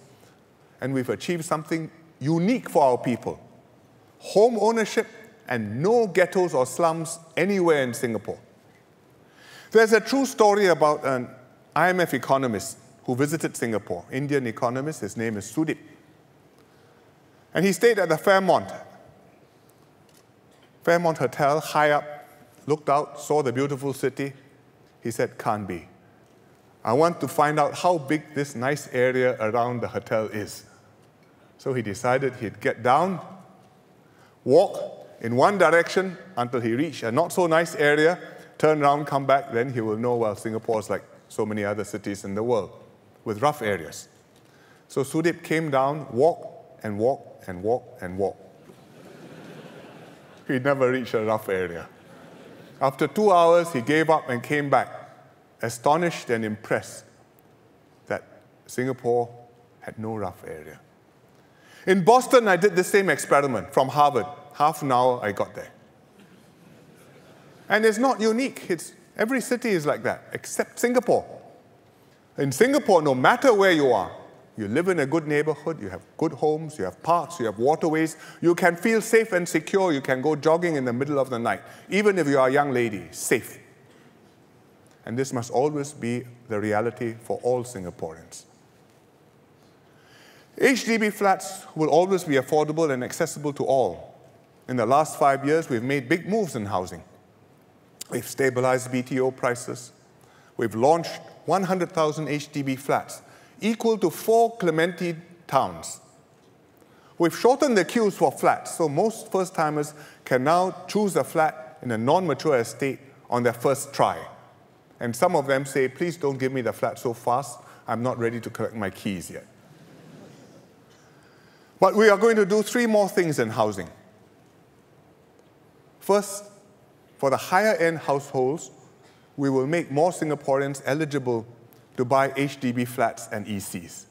and we've achieved something unique for our people. Home ownership and no ghettos or slums anywhere in Singapore. There's a true story about an IMF economist who visited Singapore, Indian economist. His name is Sudip. And he stayed at the Fairmont Hotel, high up, looked out, saw the beautiful city. He said, can't be. I want to find out how big this nice area around the hotel is. So he decided he'd get down, walk in one direction until he reached a not-so-nice area, turn around, come back, then he will know, well, Singapore is like so many other cities in the world, with rough areas. So Sudip came down, walked and walked and walked and walked. He never reached a rough area. After 2 hours, he gave up and came back, astonished and impressed that Singapore had no rough area. In Boston, I did the same experiment from Harvard. Half an hour, I got there. And it's not unique. Every city is like that, except Singapore. In Singapore, no matter where you are, you live in a good neighborhood, you have good homes, you have parks, you have waterways, you can feel safe and secure, you can go jogging in the middle of the night, even if you are a young lady, safe. And this must always be the reality for all Singaporeans. HDB flats will always be affordable and accessible to all. In the last 5 years, we've made big moves in housing. We've stabilized BTO prices. We've launched 100,000 HDB flats, equal to 4 Clementi towns. We've shortened the queues for flats, so most first-timers can now choose a flat in a non-mature estate on their first try. And some of them say, please don't give me the flat so fast, I'm not ready to collect my keys yet. But we are going to do 3 more things in housing. First, for the higher-end households, we will make more Singaporeans eligible to buy HDB flats and ECs.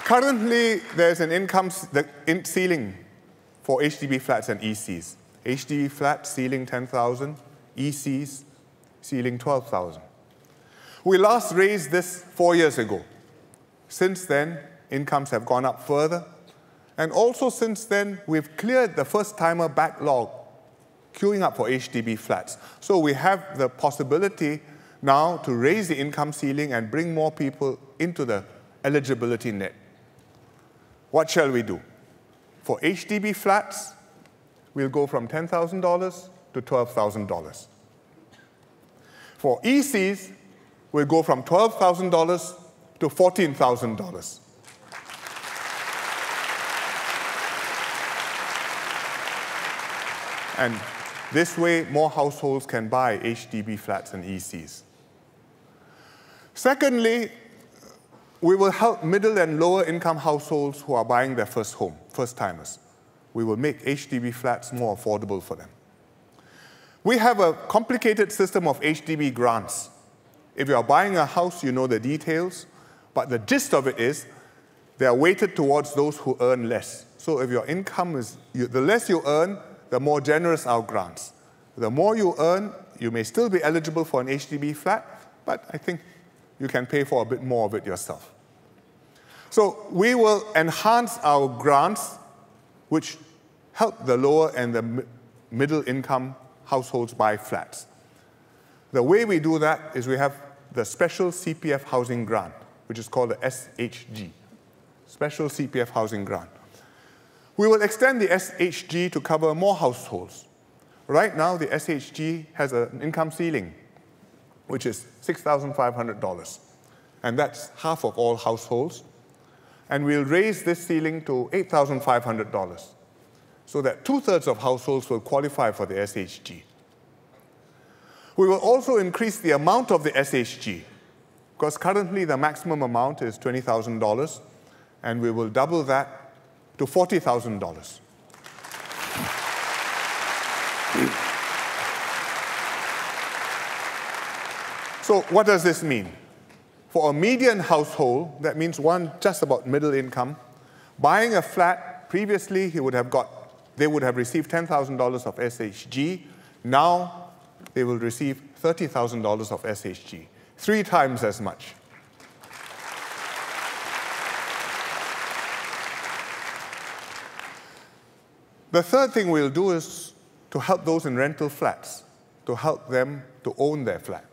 Currently, there's an income ceiling for HDB flats and ECs. HDB flats ceiling 10,000, ECs ceiling 12,000. We last raised this 4 years ago. Since then, incomes have gone up further. And also since then, we've cleared the first-timer backlog queuing up for HDB flats. So we have the possibility now to raise the income ceiling and bring more people into the eligibility net. What shall we do? For HDB flats, we'll go from $10,000 to $12,000. For ECs, we'll go from $12,000 to $14,000. And this way, more households can buy HDB flats and ECs. Secondly, we will help middle and lower income households who are buying their first home, first-timers. We will make HDB flats more affordable for them. We have a complicated system of HDB grants. If you are buying a house, you know the details, but the gist of it is they are weighted towards those who earn less. So if your income is, the less you earn, the more generous our grants. The more you earn, you may still be eligible for an HDB flat, but I think you can pay for a bit more of it yourself. So we will enhance our grants, which help the lower and the middle income households buy flats. The way we do that is we have the Special CPF Housing Grant, which is called the SHG, Special CPF Housing Grant. We will extend the SHG to cover more households. Right now, the SHG has an income ceiling, which is $6,500. And that's half of all households. And we'll raise this ceiling to $8,500, so that 2/3 of households will qualify for the SHG. We will also increase the amount of the SHG, because currently the maximum amount is $20,000, and we will double that to $40,000. So what does this mean? For a median household, that means one just about middle income, buying a flat, previously they would have received $10,000 of SHG. Now they will receive $30,000 of SHG, 3 times as much. The third thing we'll do is to help those in rental flats, to help them to own their flat.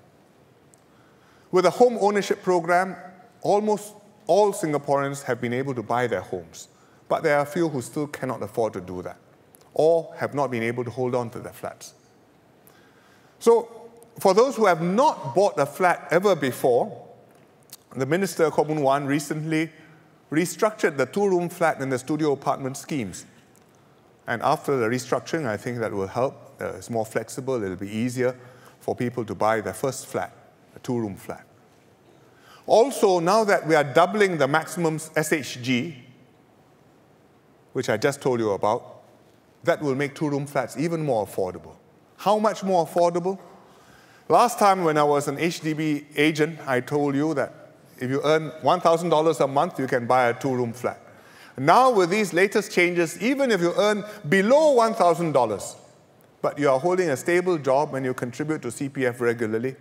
With a home ownership program, almost all Singaporeans have been able to buy their homes, but there are a few who still cannot afford to do that, or have not been able to hold on to their flats. So, for those who have not bought a flat ever before, the Minister, Khaw Boon Wan, recently restructured the 2-room flat and the studio apartment schemes. And after the restructuring, I think that will help. It's more flexible. It'll be easier for people to buy their first flat, a 2-room flat. Also, now that we are doubling the maximum SHG, which I just told you about, that will make 2-room flats even more affordable. How much more affordable? Last time when I was an HDB agent, I told you that if you earn $1,000 a month, you can buy a 2-room flat. Now, with these latest changes, even if you earn below $1,000, but you are holding a stable job and you contribute to CPF regularly,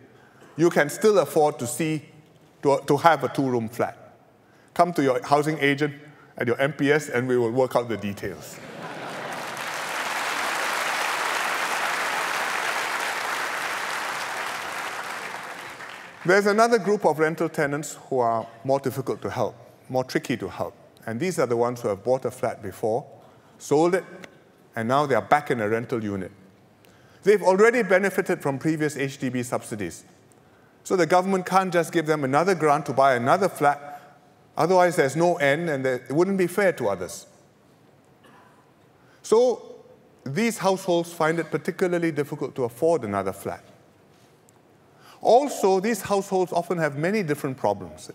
you can still afford to have a 2-room flat. Come to your housing agent at your MPS and we will work out the details. There's another group of rental tenants who are more difficult to help, more tricky to help. And these are the ones who have bought a flat before, sold it, and now they are back in a rental unit. They've already benefited from previous HDB subsidies. So the government can't just give them another grant to buy another flat. Otherwise, there's no end, and it wouldn't be fair to others. So these households find it particularly difficult to afford another flat. Also, these households often have many different problems: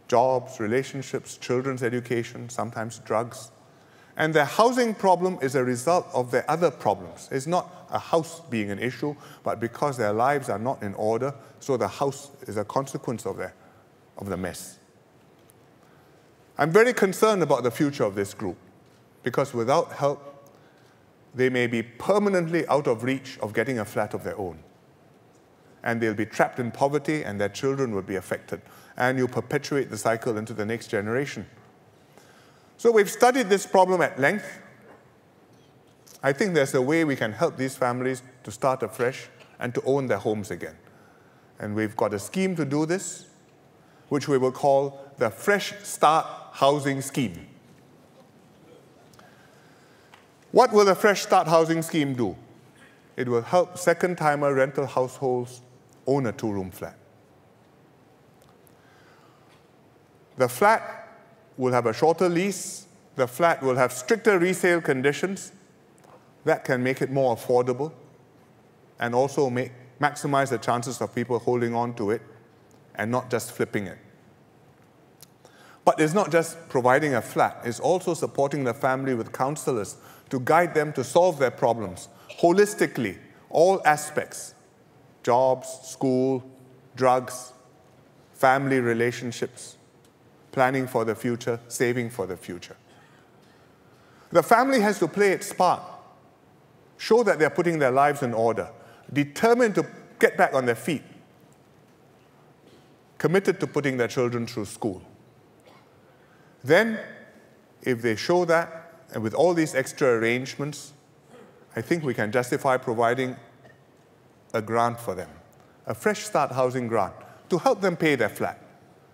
jobs, relationships, children's education, sometimes drugs. And their housing problem is a result of their other problems. It's not a house being an issue, but because their lives are not in order, so the house is a consequence of the mess. I'm very concerned about the future of this group, because without help, they may be permanently out of reach of getting a flat of their own. And they'll be trapped in poverty, and their children will be affected. And you perpetuate the cycle into the next generation. So we've studied this problem at length. I think there's a way we can help these families to start afresh and to own their homes again. And we've got a scheme to do this, which we will call the Fresh Start Housing Scheme. What will the Fresh Start Housing Scheme do? It will help second-timer rental households own a two-room flat. The flat will have a shorter lease. The flat will have stricter resale conditions. That can make it more affordable and also maximize the chances of people holding on to it and not just flipping it. But it's not just providing a flat. It's also supporting the family with counselors to guide them to solve their problems holistically, all aspects: jobs, school, drugs, family relationships, planning for the future, saving for the future. The family has to play its part, show that they're putting their lives in order, determined to get back on their feet, committed to putting their children through school. Then, if they show that, and with all these extra arrangements, I think we can justify providing a grant for them, a Fresh Start housing grant, to help them pay their flat.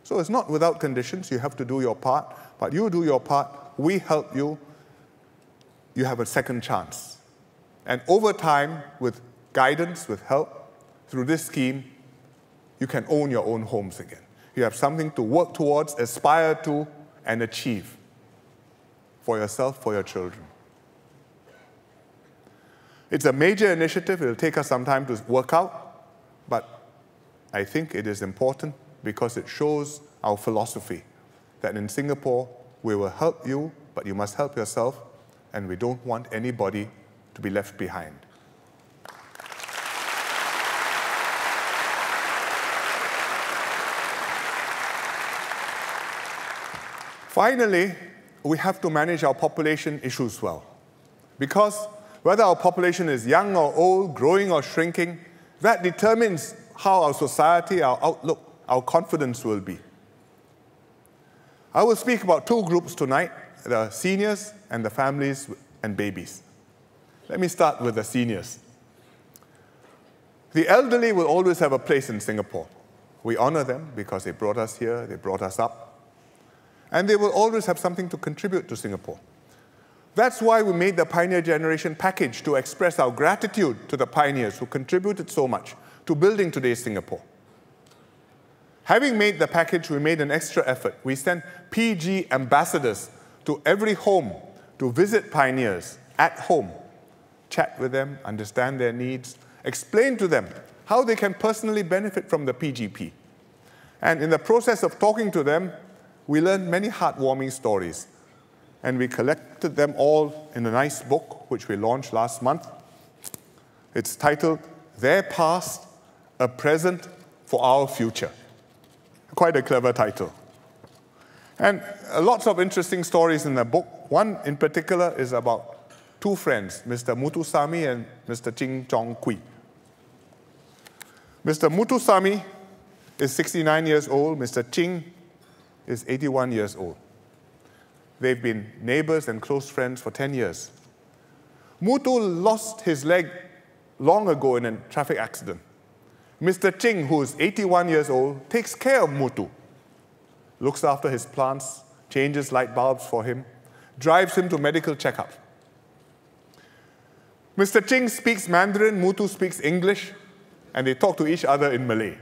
So it's not without conditions. You have to do your part, but you do your part, we help you, you have a second chance. And over time, with guidance, with help, through this scheme, you can own your own homes again. You have something to work towards, aspire to, and achieve for yourself, for your children. It's a major initiative. It'll take us some time to work out, but I think it is important because it shows our philosophy that in Singapore, we will help you, but you must help yourself, and we don't want anybody to be left behind. Finally, we have to manage our population issues well, because whether our population is young or old, growing or shrinking, that determines how our society, our outlook, our confidence will be. I will speak about two groups tonight, the seniors and the families and babies. Let me start with the seniors. The elderly will always have a place in Singapore. We honor them because they brought us here, they brought us up, and they will always have something to contribute to Singapore. That's why we made the Pioneer Generation package, to express our gratitude to the pioneers who contributed so much to building today's Singapore. Having made the package, we made an extra effort. We sent PG ambassadors to every home to visit pioneers at home, chat with them, understand their needs, explain to them how they can personally benefit from the PGP. And in the process of talking to them, we learned many heartwarming stories. And we collected them all in a nice book, which we launched last month. It's titled, Their Past, a Present for Our Future. Quite a clever title. And lots of interesting stories in the book. One in particular is about two friends, Mr. Muthusamy and Mr. Ching Chong Kui. Mr. Muthusamy is 69 years old. Mr. Ching is 81 years old. They've been neighbors and close friends for 10 years. Muthu lost his leg long ago in a traffic accident. Mr. Ching, who is 81 years old, takes care of Muthu, looks after his plants, changes light bulbs for him, drives him to medical checkups. Mr. Ching speaks Mandarin, Muthu speaks English, and they talk to each other in Malay.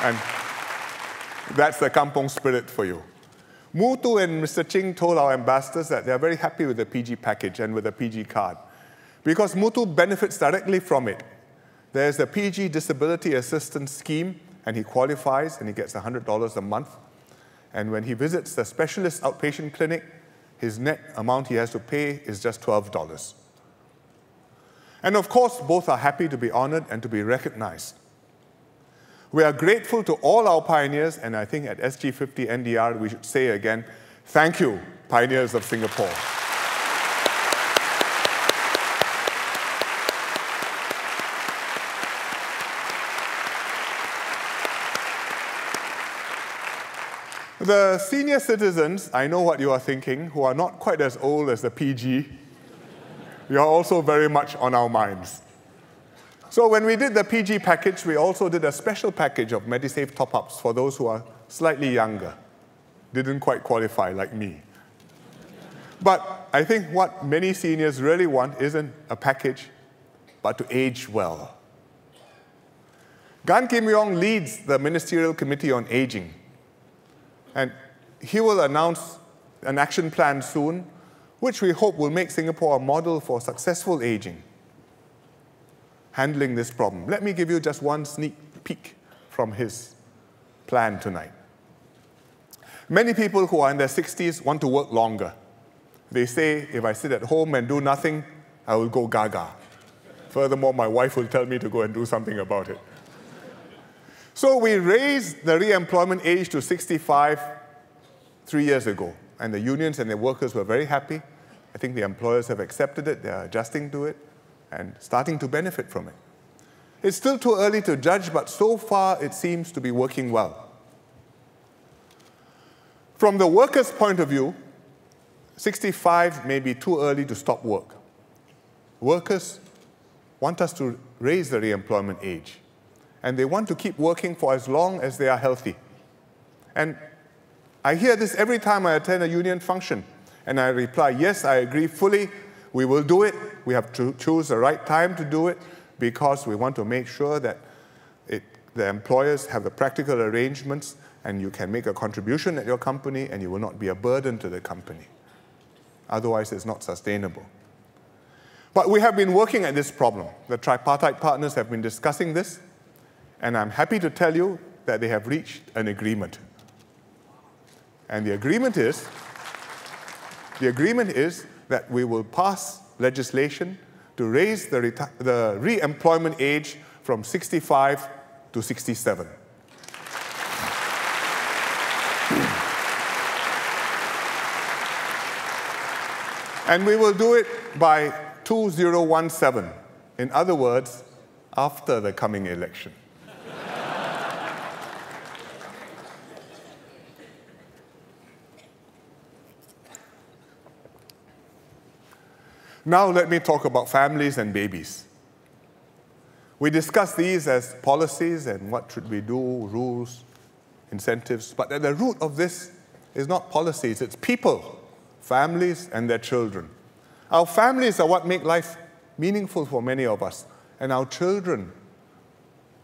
And that's the kampong spirit for you. Muthu and Mr. Ching told our ambassadors that they are very happy with the PG package and with the PG card because Muthu benefits directly from it. There's the PG Disability Assistance Scheme, and he qualifies and he gets $100 a month. And when he visits the specialist outpatient clinic, his net amount he has to pay is just $12. And of course, both are happy to be honored and to be recognized. We are grateful to all our pioneers, and I think at SG50 NDR we should say again, thank you, pioneers of Singapore. The senior citizens, I know what you are thinking, who are not quite as old as the PG, you are also very much on our minds. So when we did the PG package, we also did a special package of MediSave top-ups for those who are slightly younger, didn't quite qualify like me. But I think what many seniors really want isn't a package, but to age well. Gan Kim Yong leads the Ministerial Committee on Aging, and he will announce an action plan soon, which we hope will make Singapore a model for successful aging, handling this problem. Let me give you just one sneak peek from his plan tonight. Many people who are in their 60s want to work longer. They say, if I sit at home and do nothing, I will go gaga. Furthermore, my wife will tell me to go and do something about it. So we raised the re-employment age to 65 3 years ago, and the unions and the workers were very happy. I think the employers have accepted it, they are adjusting to it, and starting to benefit from it. It's still too early to judge, but so far it seems to be working well. From the workers' point of view, 65 may be too early to stop work. Workers want us to raise the re-employment age, and they want to keep working for as long as they are healthy. And I hear this every time I attend a union function, and I reply, yes, I agree fully, we will do it. We have to choose the right time to do it because we want to make sure that the employers have the practical arrangements and you can make a contribution at your company and you will not be a burden to the company. Otherwise, it's not sustainable. But we have been working at this problem. The tripartite partners have been discussing this, and I'm happy to tell you that they have reached an agreement. And the agreement is that we will pass legislation to raise the re-employment age from 65 to 67. And we will do it by 2017. In other words, after the coming election. Now let me talk about families and babies. We discuss these as policies and what should we do, rules, incentives, but at the root of this is not policies, it's people, families and their children. Our families are what make life meaningful for many of us, and our children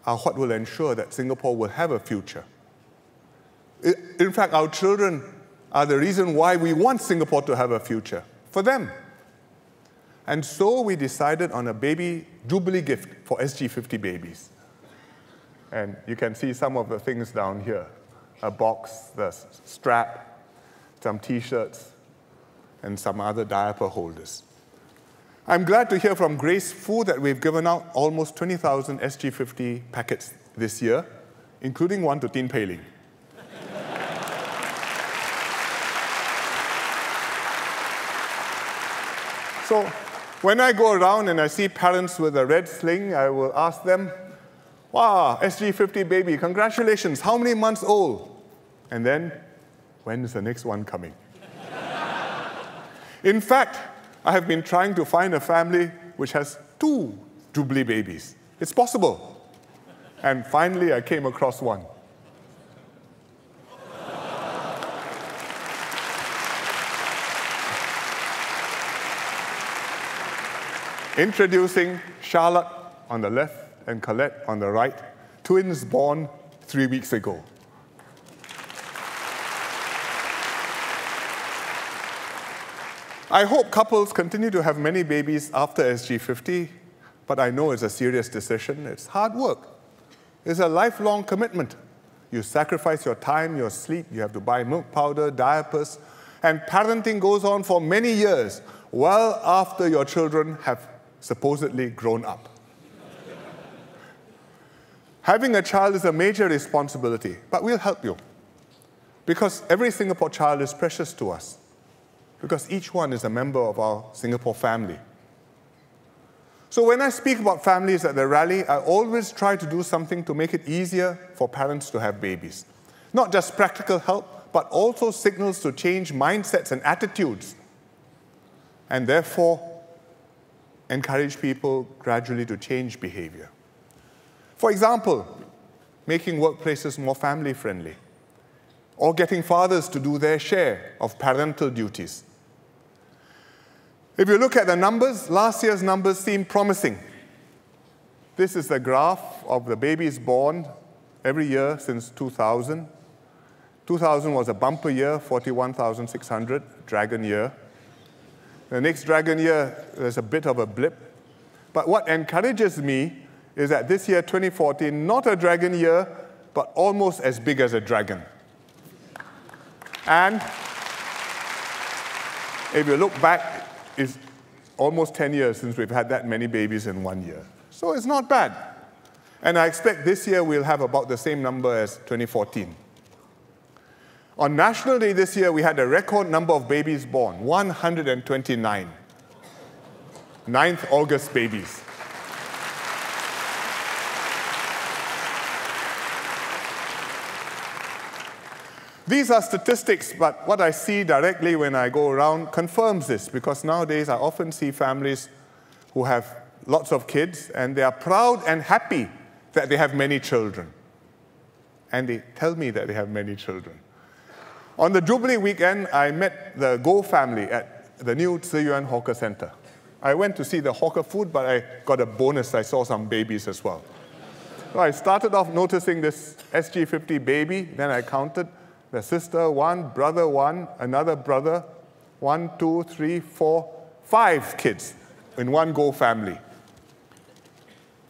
are what will ensure that Singapore will have a future. In fact, our children are the reason why we want Singapore to have a future, for them. And so we decided on a baby jubilee gift for SG50 babies. And you can see some of the things down here. A box, the strap, some T-shirts, and some other diaper holders. I'm glad to hear from Grace Fu that we've given out almost 20,000 SG50 packets this year, including one to Tin Pei Ling. So when I go around and I see parents with a red sling, I will ask them, wow, SG50 baby, congratulations, how many months old? And then, when is the next one coming? In fact, I have been trying to find a family which has 2 Jubilee babies. It's possible. And finally, I came across one. Introducing Charlotte on the left and Colette on the right, twins born 3 weeks ago. I hope couples continue to have many babies after SG50, but I know it's a serious decision. It's hard work. It's a lifelong commitment. You sacrifice your time, your sleep, you have to buy milk powder, diapers, and parenting goes on for many years, well after your children have supposedly grown up. Having a child is a major responsibility, but we'll help you. Because every Singapore child is precious to us. Because each one is a member of our Singapore family. So when I speak about families at the rally, I always try to do something to make it easier for parents to have babies. Not just practical help, but also signals to change mindsets and attitudes. And therefore, encourage people gradually to change behavior. For example, making workplaces more family-friendly, or getting fathers to do their share of parental duties. If you look at the numbers, last year's numbers seem promising. This is a graph of the babies born every year since 2000. 2000 was a bumper year, 41,600, dragon year. The next dragon year, there's a bit of a blip. But what encourages me is that this year, 2014, not a dragon year, but almost as big as a dragon. And if you look back, it's almost 10 years since we've had that many babies in 1 year. So it's not bad. And I expect this year we'll have about the same number as 2014. On National Day this year, we had a record number of babies born, 129. 9th August babies. These are statistics, but what I see directly when I go around confirms this, because nowadays I often see families who have lots of kids, and they are proud and happy that they have many children. And they tell me that they have many children. On the Jubilee weekend, I met the Goh family at the new Tze Yuan Hawker Center. I went to see the hawker food, but I got a bonus. I saw some babies as well. So I started off noticing this SG50 baby, then I counted the sister 1, brother 1, another brother, 1, 2, 3, 4, 5 kids in one Goh family.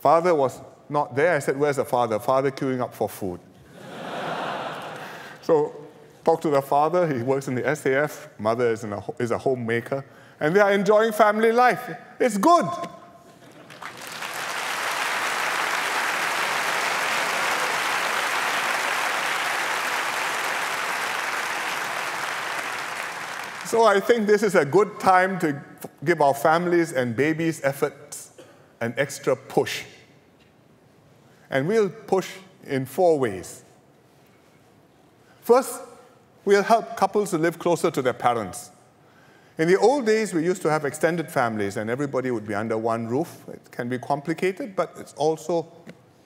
Father was not there. I said, where's the father? Father queuing up for food. So talk to the father. He works in the SAF. Mother is a homemaker. And they are enjoying family life. It's good. So I think this is a good time to give our families and babies' efforts an extra push. And we'll push in 4 ways. First, we'll help couples to live closer to their parents. In the old days, we used to have extended families, and everybody would be under one roof. It can be complicated, but it's also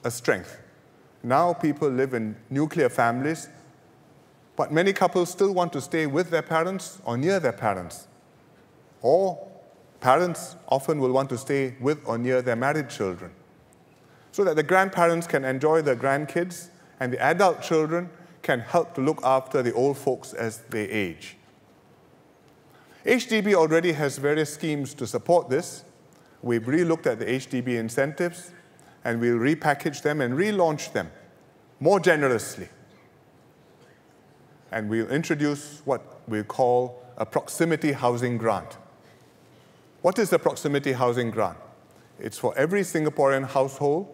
a strength. Now people live in nuclear families, but many couples still want to stay with their parents or near their parents. Or parents often will want to stay with or near their married children, so that the grandparents can enjoy their grandkids, and the adult children can help to look after the old folks as they age. HDB already has various schemes to support this. We've re-looked at the HDB incentives, and we'll repackage them and relaunch them more generously. And we'll introduce what we call a proximity housing grant. What is the proximity housing grant? It's for every Singaporean household,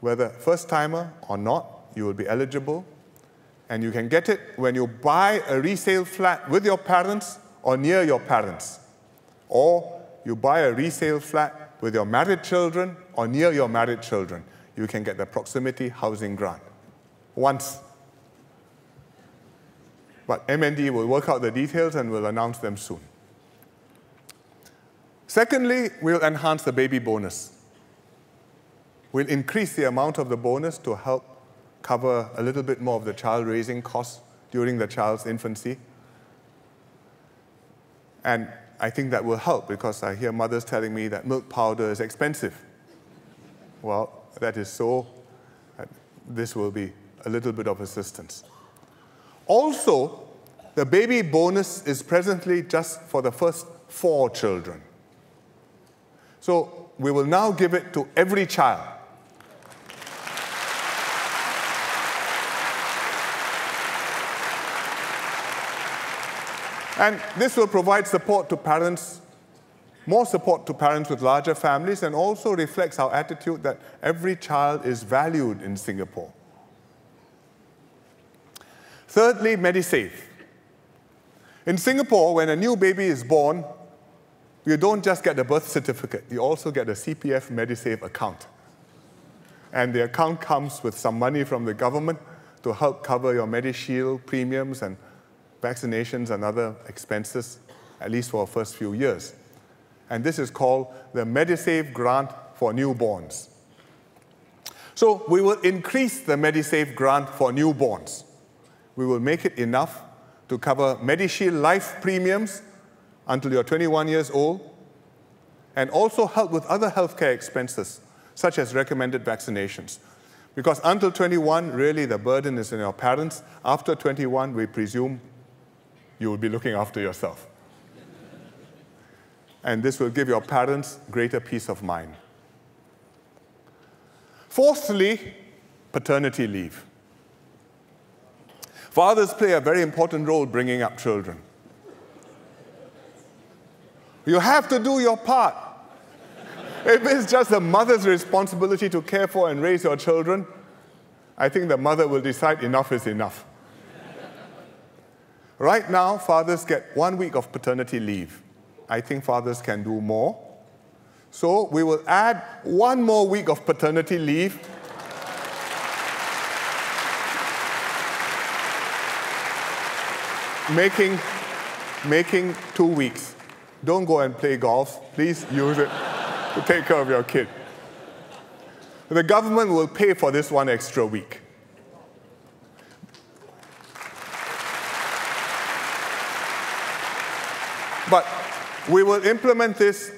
whether first-timer or not, you will be eligible. And you can get it when you buy a resale flat with your parents or near your parents. Or you buy a resale flat with your married children or near your married children. You can get the proximity housing grant once. But MND will work out the details and will announce them soon. Secondly, we'll enhance the baby bonus. We'll increase the amount of the bonus to help cover a little bit more of the child-raising costs during the child's infancy. And I think that will help because I hear mothers telling me that milk powder is expensive. Well, that is so. This will be a little bit of assistance. Also, the baby bonus is presently just for the first 4 children. So we will now give it to every child. And this will provide support to parents, more support to parents with larger families, and also reflects our attitude that every child is valued in Singapore. Thirdly, MediSave. In Singapore, when a new baby is born, you don't just get a birth certificate, you also get a CPF MediSave account. And the account comes with some money from the government to help cover your MediShield premiums and vaccinations and other expenses, at least for the first few years. And this is called the MediSave Grant for Newborns. So we will increase the MediSave Grant for newborns. We will make it enough to cover MediShield life premiums until you're 21 years old, and also help with other healthcare expenses, such as recommended vaccinations. Because until 21, really the burden is on your parents. After 21, we presume you will be looking after yourself. And this will give your parents greater peace of mind. Fourthly, paternity leave. Fathers play a very important role bringing up children. You have to do your part. If it's just the mother's responsibility to care for and raise your children, I think the mother will decide enough is enough. Right now, fathers get 1 week of paternity leave. I think fathers can do more. So we will add 1 more week of paternity leave making 2 weeks. Don't go and play golf. Please use it to take care of your kid. The government will pay for this 1 extra week. But we will implement this,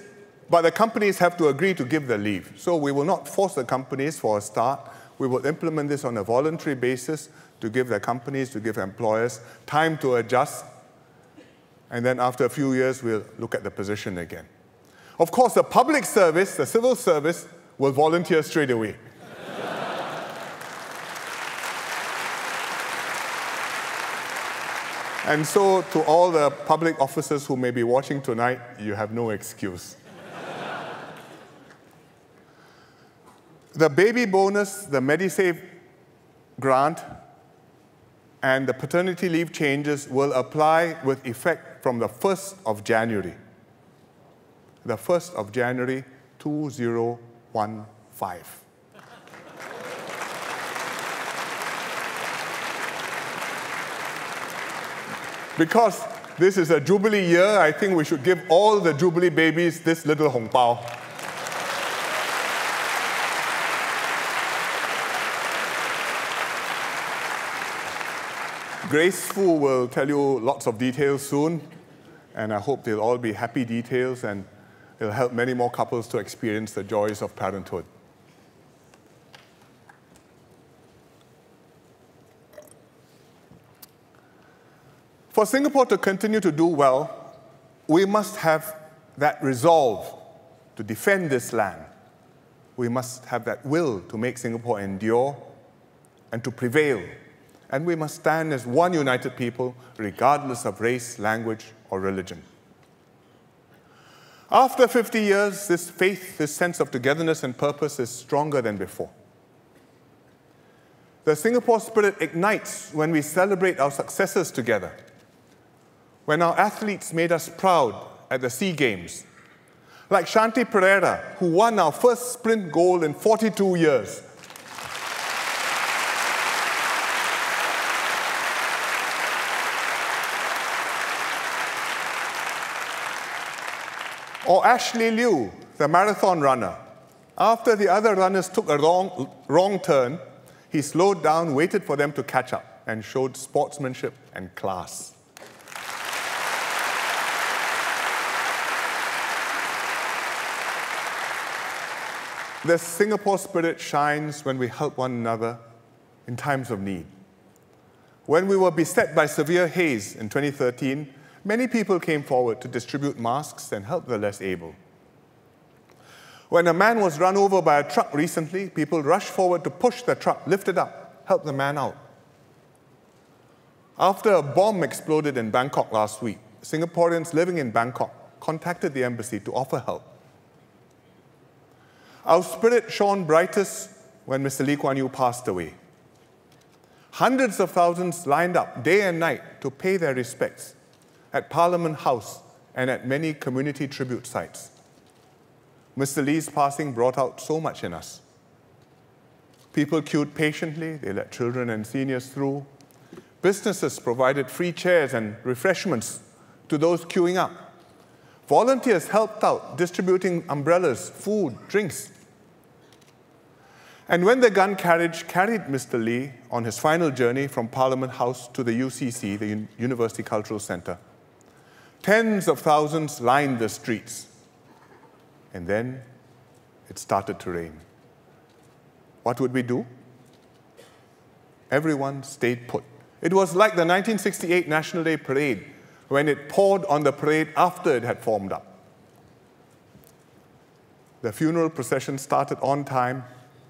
but the companies have to agree to give the leave. So we will not force the companies for a start. We will implement this on a voluntary basis to give the companies, to give employers time to adjust. And then after a few years, we'll look at the position again. Of course, the public service, the civil service, will volunteer straight away. And so to all the public officers who may be watching tonight, you have no excuse. The baby bonus, the MediSave grant, and the paternity leave changes will apply with effect from the 1st of January. The 1st of January, 2015. Because this is a Jubilee year, I think we should give all the Jubilee babies this little hong pao. Grace Fu will tell you lots of details soon, and I hope they'll all be happy details, and it'll help many more couples to experience the joys of parenthood. For Singapore to continue to do well, we must have that resolve to defend this land. We must have that will to make Singapore endure and to prevail. And we must stand as one united people, regardless of race, language, or religion. After 50 years, this faith, this sense of togetherness and purpose is stronger than before. The Singapore spirit ignites when we celebrate our successes together. When our athletes made us proud at the SEA Games, like Shanti Pereira, who won our first sprint gold in 42 years. Or Ashley Liu, the marathon runner. After the other runners took a wrong turn, he slowed down, waited for them to catch up, and showed sportsmanship and class. The Singapore spirit shines when we help one another in times of need. When we were beset by severe haze in 2013, many people came forward to distribute masks and help the less able. When a man was run over by a truck recently, people rushed forward to push the truck, lift it up, help the man out. After a bomb exploded in Bangkok last week, Singaporeans living in Bangkok contacted the embassy to offer help. Our spirit shone brightest when Mr. Lee Kuan Yew passed away. Hundreds of thousands lined up day and night to pay their respects at Parliament House and at many community tribute sites. Mr. Lee's passing brought out so much in us. People queued patiently, they let children and seniors through. Businesses provided free chairs and refreshments to those queuing up. Volunteers helped out, distributing umbrellas, food, drinks. And when the gun carriage carried Mr. Lee on his final journey from Parliament House to the UCC, the University Cultural Centre, tens of thousands lined the streets. And then it started to rain. What would we do? Everyone stayed put. It was like the 1968 National Day Parade, when it poured on the parade after it had formed up. The funeral procession started on time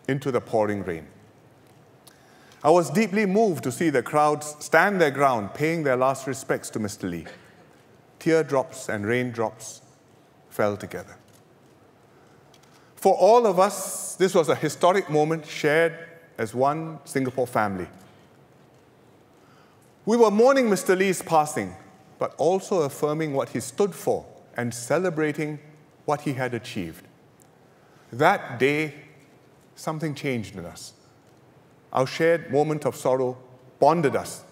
into the pouring rain. I was deeply moved to see the crowds stand their ground, paying their last respects to Mr. Lee. Teardrops and raindrops fell together. For all of us, this was a historic moment shared as one Singapore family. We were mourning Mr. Lee's passing, but also affirming what he stood for and celebrating what he had achieved. That day, something changed in us. Our shared moment of sorrow bonded us.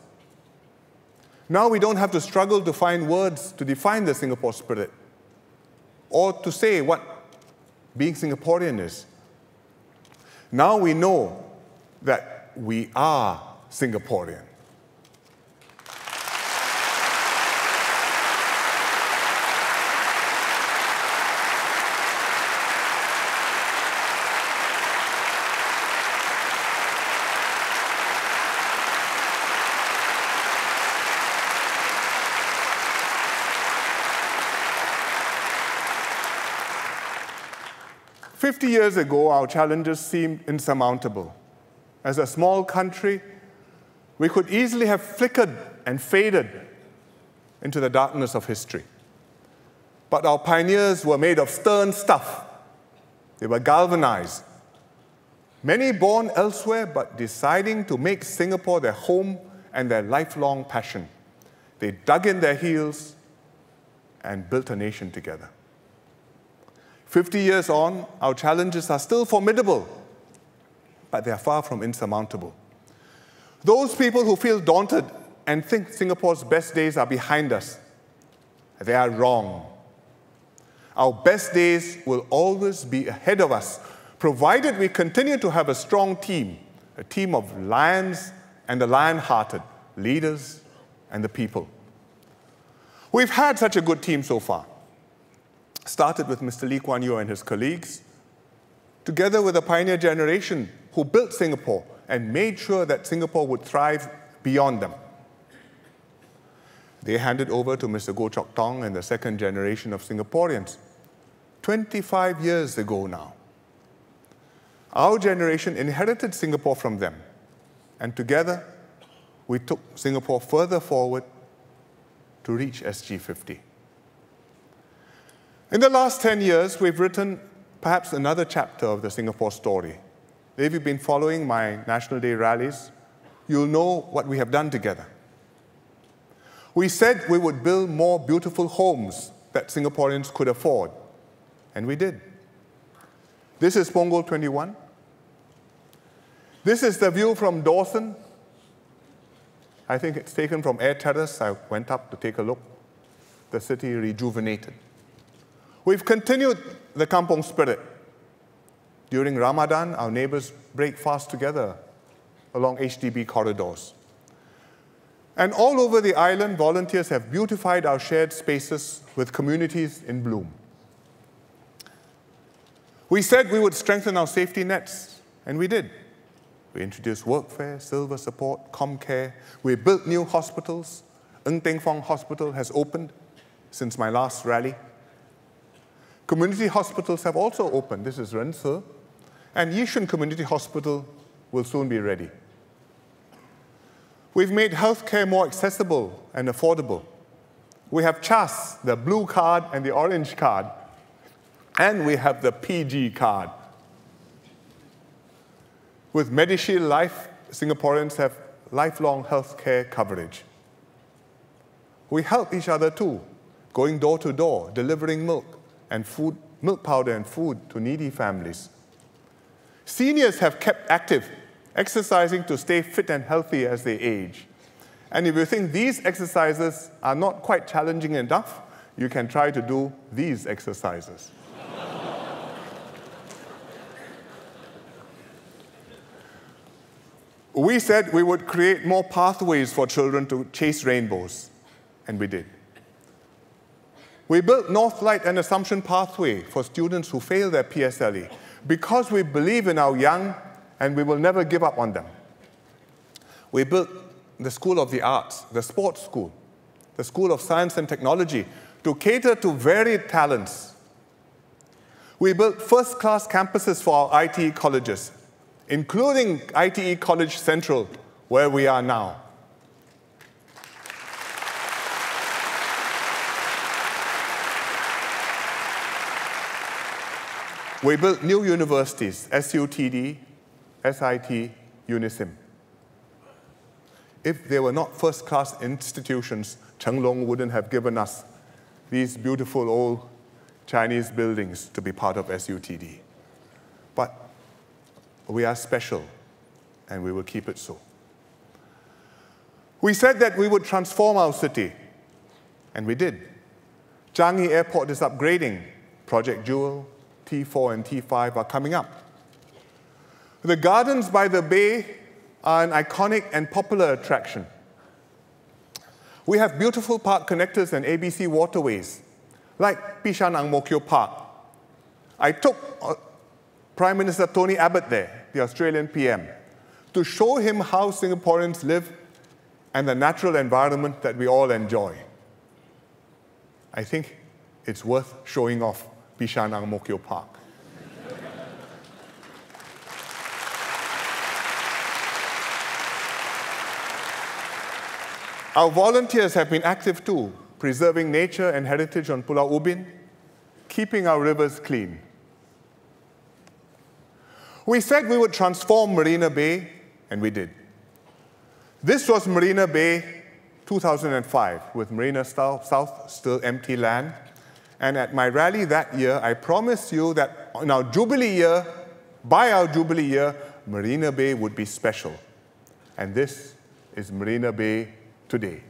Now we don't have to struggle to find words to define the Singapore spirit or to say what being Singaporean is. Now we know that we are Singaporean. "50 years ago, our challenges seemed insurmountable. As a small country, we could easily have flickered and faded into the darkness of history. But our pioneers were made of stern stuff. They were galvanized. Many born elsewhere, but deciding to make Singapore their home and their lifelong passion. They dug in their heels and built a nation together. 50 years on, our challenges are still formidable, but they are far from insurmountable. Those people who feel daunted and think Singapore's best days are behind us, they are wrong. Our best days will always be ahead of us, provided we continue to have a strong team, a team of lions and the lion-hearted, leaders and the people. We've had such a good team so far. Started with Mr. Lee Kuan Yew and his colleagues, together with a pioneer generation who built Singapore and made sure that Singapore would thrive beyond them. They handed over to Mr. Goh Chok Tong and the second generation of Singaporeans 25 years ago now. Our generation inherited Singapore from them, and together we took Singapore further forward to reach SG50. In the last 10 years, we've written perhaps another chapter of the Singapore story. If you've been following my National Day rallies, you'll know what we have done together. We said we would build more beautiful homes that Singaporeans could afford, and we did. This is Punggol 21. This is the view from Dawson. I think it's taken from Air Terrace. I went up to take a look. The city rejuvenated. We've continued the kampong spirit. During Ramadan, our neighbors break fast together along HDB corridors. And all over the island, volunteers have beautified our shared spaces with communities in bloom. We said we would strengthen our safety nets, and we did. We introduced workfare, silver support, ComCare. We built new hospitals. Ng Teng Fong Hospital has opened since my last rally. Community hospitals have also opened. This is Ren Se. And Yishun Community Hospital will soon be ready. We've made healthcare more accessible and affordable. We have CHAS, the blue card and the orange card. And we have the PG card. With MediShield Life, Singaporeans have lifelong healthcare coverage. We help each other too, going door to door, delivering milk powder and food to needy families. Seniors have kept active, exercising to stay fit and healthy as they age. And if you think these exercises are not quite challenging enough, you can try to do these exercises. We said we would create more pathways for children to chase rainbows, and we did. We built Northlight and Assumption Pathway for students who fail their PSLE because we believe in our young and we will never give up on them. We built the School of the Arts, the Sports School, the School of Science and Technology to cater to varied talents. We built first-class campuses for our ITE colleges, including ITE College Central, where we are now. We built new universities, SUTD, SIT, UNISIM. If they were not first-class institutions, Cheng Long wouldn't have given us these beautiful old Chinese buildings to be part of SUTD. But we are special, and we will keep it so. We said that we would transform our city, and we did. Changi Airport is upgrading. Project Jewel, T4 and T5 are coming up. The Gardens by the Bay are an iconic and popular attraction. We have beautiful park connectors and ABC waterways, like Bishan Ang Mo Kio Park. I took Prime Minister Tony Abbott there, the Australian PM, to show him how Singaporeans live and the natural environment that we all enjoy. I think it's worth showing off Bishan Ang Mo Kio Park. Our volunteers have been active too, preserving nature and heritage on Pulau Ubin, keeping our rivers clean. We said we would transform Marina Bay, and we did. This was Marina Bay 2005, with Marina South still empty land. And at my rally that year, I promised you that on our Jubilee year, by our Jubilee year, Marina Bay would be special. And this is Marina Bay today.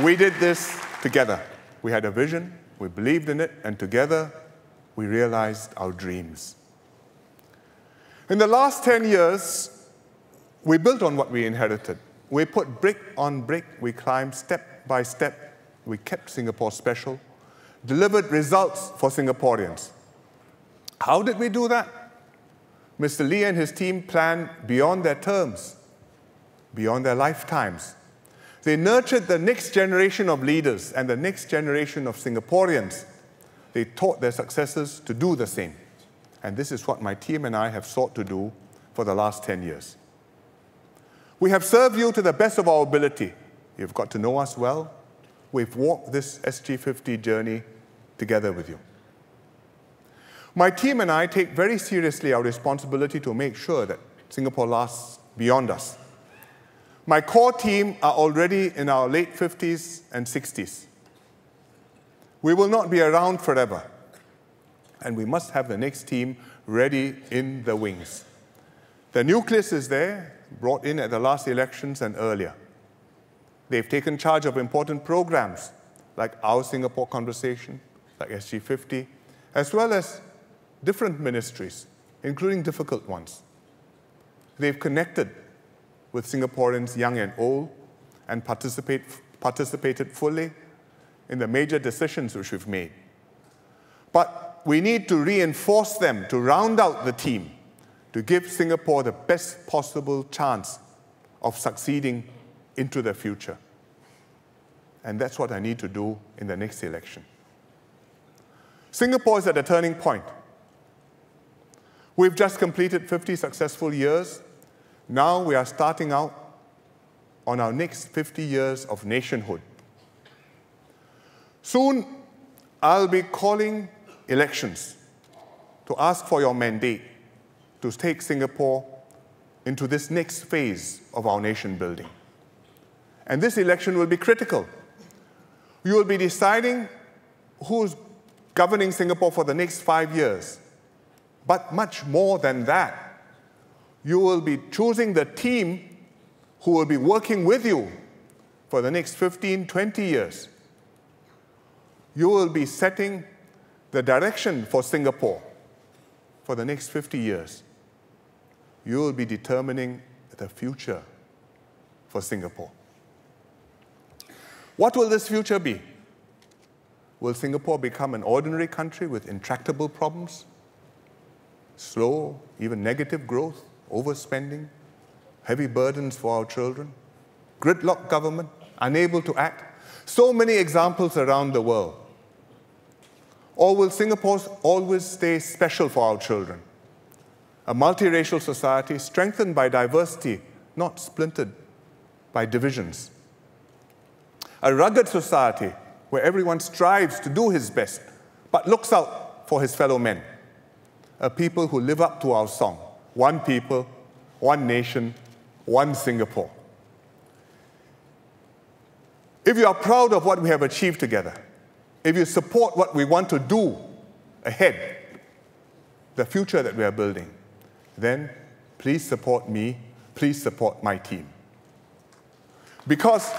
We did this together. We had a vision, we believed in it, and together we realized our dreams. In the last 10 years, we built on what we inherited. We put brick on brick, we climbed step by step, we kept Singapore special, delivered results for Singaporeans. How did we do that? Mr. Lee and his team planned beyond their terms, beyond their lifetimes. They nurtured the next generation of leaders and the next generation of Singaporeans. They taught their successors to do the same. And this is what my team and I have sought to do for the last 10 years. We have served you to the best of our ability. You've got to know us well. We've walked this SG50 journey together with you. My team and I take very seriously our responsibility to make sure that Singapore lasts beyond us. My core team are already in our late 50s and 60s. We will not be around forever, and we must have the next team ready in the wings. The nucleus is there, brought in at the last elections and earlier. They've taken charge of important programs like Our Singapore Conversation, like SG50, as well as different ministries, including difficult ones. They've connected with Singaporeans young and old and participated fully in the major decisions which we've made. But we need to reinforce them to round out the team, to give Singapore the best possible chance of succeeding into the future. And that's what I need to do in the next election. Singapore is at a turning point. We've just completed 50 successful years. Now we are starting out on our next 50 years of nationhood. Soon, I'll be calling elections to ask for your mandate to take Singapore into this next phase of our nation building. And this election will be critical. You will be deciding who's governing Singapore for the next 5 years. But much more than that, you will be choosing the team who will be working with you for the next 15, 20 years. You will be setting the direction for Singapore for the next 50 years. You will be determining the future for Singapore. What will this future be? Will Singapore become an ordinary country with intractable problems? Slow, even negative growth, overspending, heavy burdens for our children, gridlock government, unable to act? So many examples around the world. Or will Singapore always stay special for our children? A multiracial society strengthened by diversity, not splintered by divisions. A rugged society where everyone strives to do his best, but looks out for his fellow men. A people who live up to our song, one people, one nation, one Singapore. If you are proud of what we have achieved together, if you support what we want to do ahead, the future that we are building, then please support me, please support my team. Because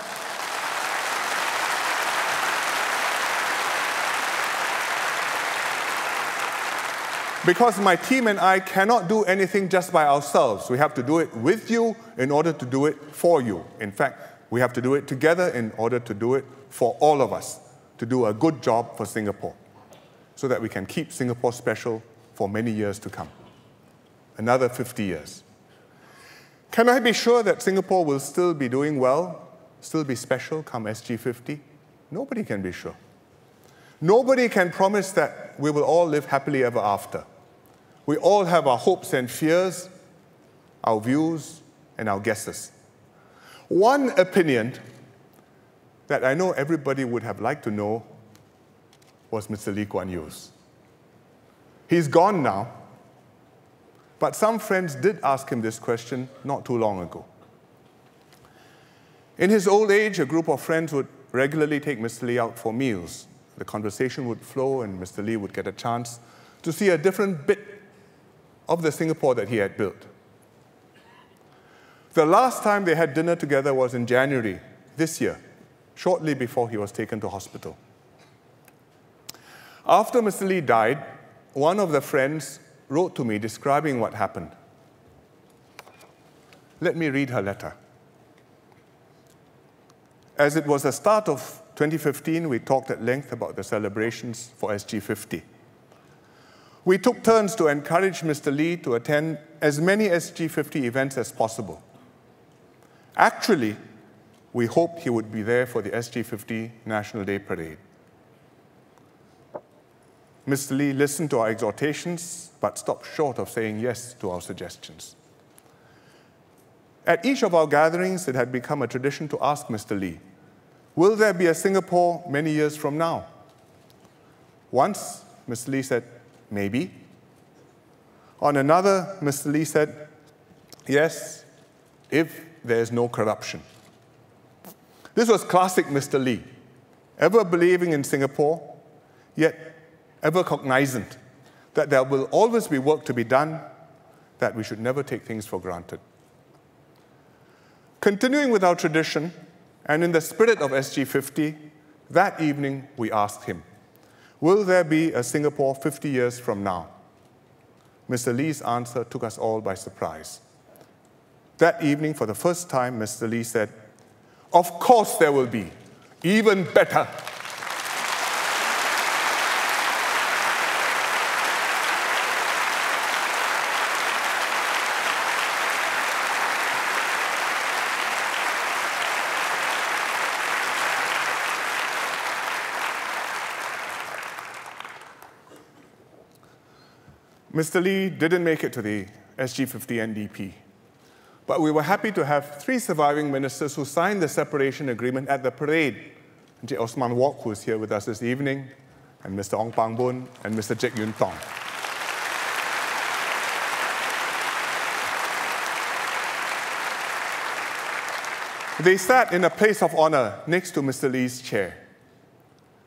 my team and I cannot do anything just by ourselves. We have to do it with you in order to do it for you. In fact, we have to do it together in order to do it for all of us, to do a good job for Singapore, so that we can keep Singapore special for many years to come. Another 50 years. Can I be sure that Singapore will still be doing well, still be special come SG50? Nobody can be sure. Nobody can promise that we will all live happily ever after. We all have our hopes and fears, our views, and our guesses. One opinion that I know everybody would have liked to know was Mr. Lee Kuan Yew's. He's gone now, but some friends did ask him this question not too long ago. In his old age, a group of friends would regularly take Mr. Lee out for meals. The conversation would flow, and Mr. Lee would get a chance to see a different bit of the Singapore that he had built. The last time they had dinner together was in January this year, shortly before he was taken to hospital. After Mr. Lee died, one of the friends wrote to me describing what happened. Let me read her letter. As it was the start of 2015, we talked at length about the celebrations for SG50. We took turns to encourage Mr. Lee to attend as many SG50 events as possible. Actually, we hoped he would be there for the SG50 National Day Parade. Mr. Lee listened to our exhortations, but stopped short of saying yes to our suggestions. At each of our gatherings, it had become a tradition to ask Mr. Lee, will there be a Singapore many years from now? Once, Mr. Lee said, maybe. On another, Mr. Lee said, yes, if there is no corruption. This was classic Mr. Lee, ever believing in Singapore, yet ever cognizant that there will always be work to be done that we should never take things for granted. Continuing with our tradition, and in the spirit of SG50, that evening we asked him, will there be a Singapore 50 years from now? Mr. Lee's answer took us all by surprise. That evening, for the first time, Mr. Lee said, of course there will be, even better. Mr. Lee didn't make it to the SG50 NDP, but we were happy to have 3 surviving ministers who signed the separation agreement at the parade. Encik Osman Wok, who is here with us this evening, and Mr. Ong Pang Boon, and Mr. Jek Yun Tong. They sat in a place of honor next to Mr. Lee's chair.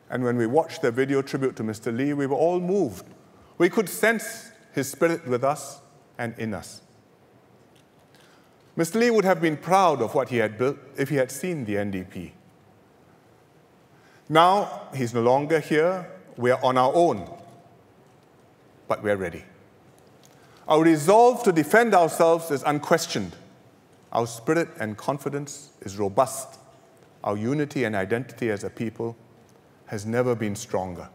And when we watched the video tribute to Mr. Lee, we were all moved. We could sense his spirit with us and in us. Mr. Lee would have been proud of what he had built if he had seen the NDP. Now, he's no longer here. We are on our own, but we're ready. Our resolve to defend ourselves is unquestioned. Our spirit and confidence is robust. Our unity and identity as a people has never been stronger.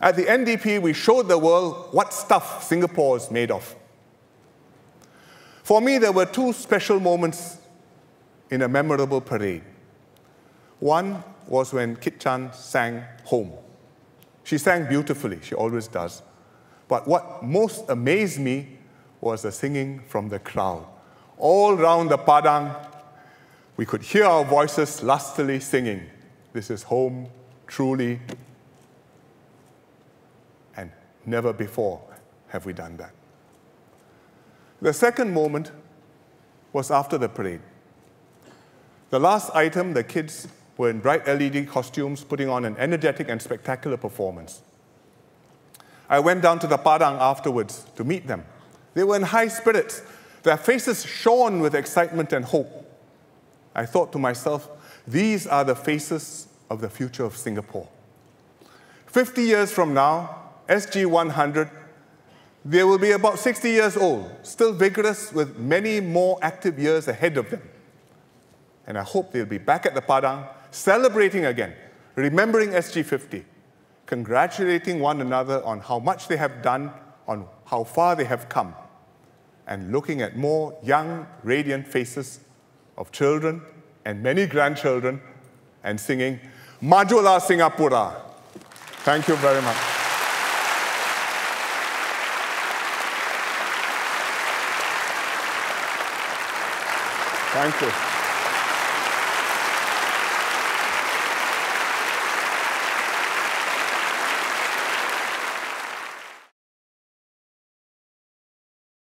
At the NDP, we showed the world what stuff Singapore is made of. For me, there were 2 special moments in a memorable parade. One was when Kit Chan sang Home. She sang beautifully, she always does. But what most amazed me was the singing from the crowd. All round the Padang, we could hear our voices lustily singing, "This is home, truly." And never before have we done that. The second moment was after the parade. The last item, the kids were in bright LED costumes, putting on an energetic and spectacular performance. I went down to the Padang afterwards to meet them. They were in high spirits. Their faces shone with excitement and hope. I thought to myself, these are the faces of the future of Singapore. 50 years from now, SG100, they will be about 60 years old, still vigorous with many more active years ahead of them. And I hope they'll be back at the Padang, celebrating again, remembering SG50, congratulating one another on how much they have done, on how far they have come, and looking at more young, radiant faces of children and many grandchildren, and singing, "Majulah Singapura." Thank you very much. Thank you.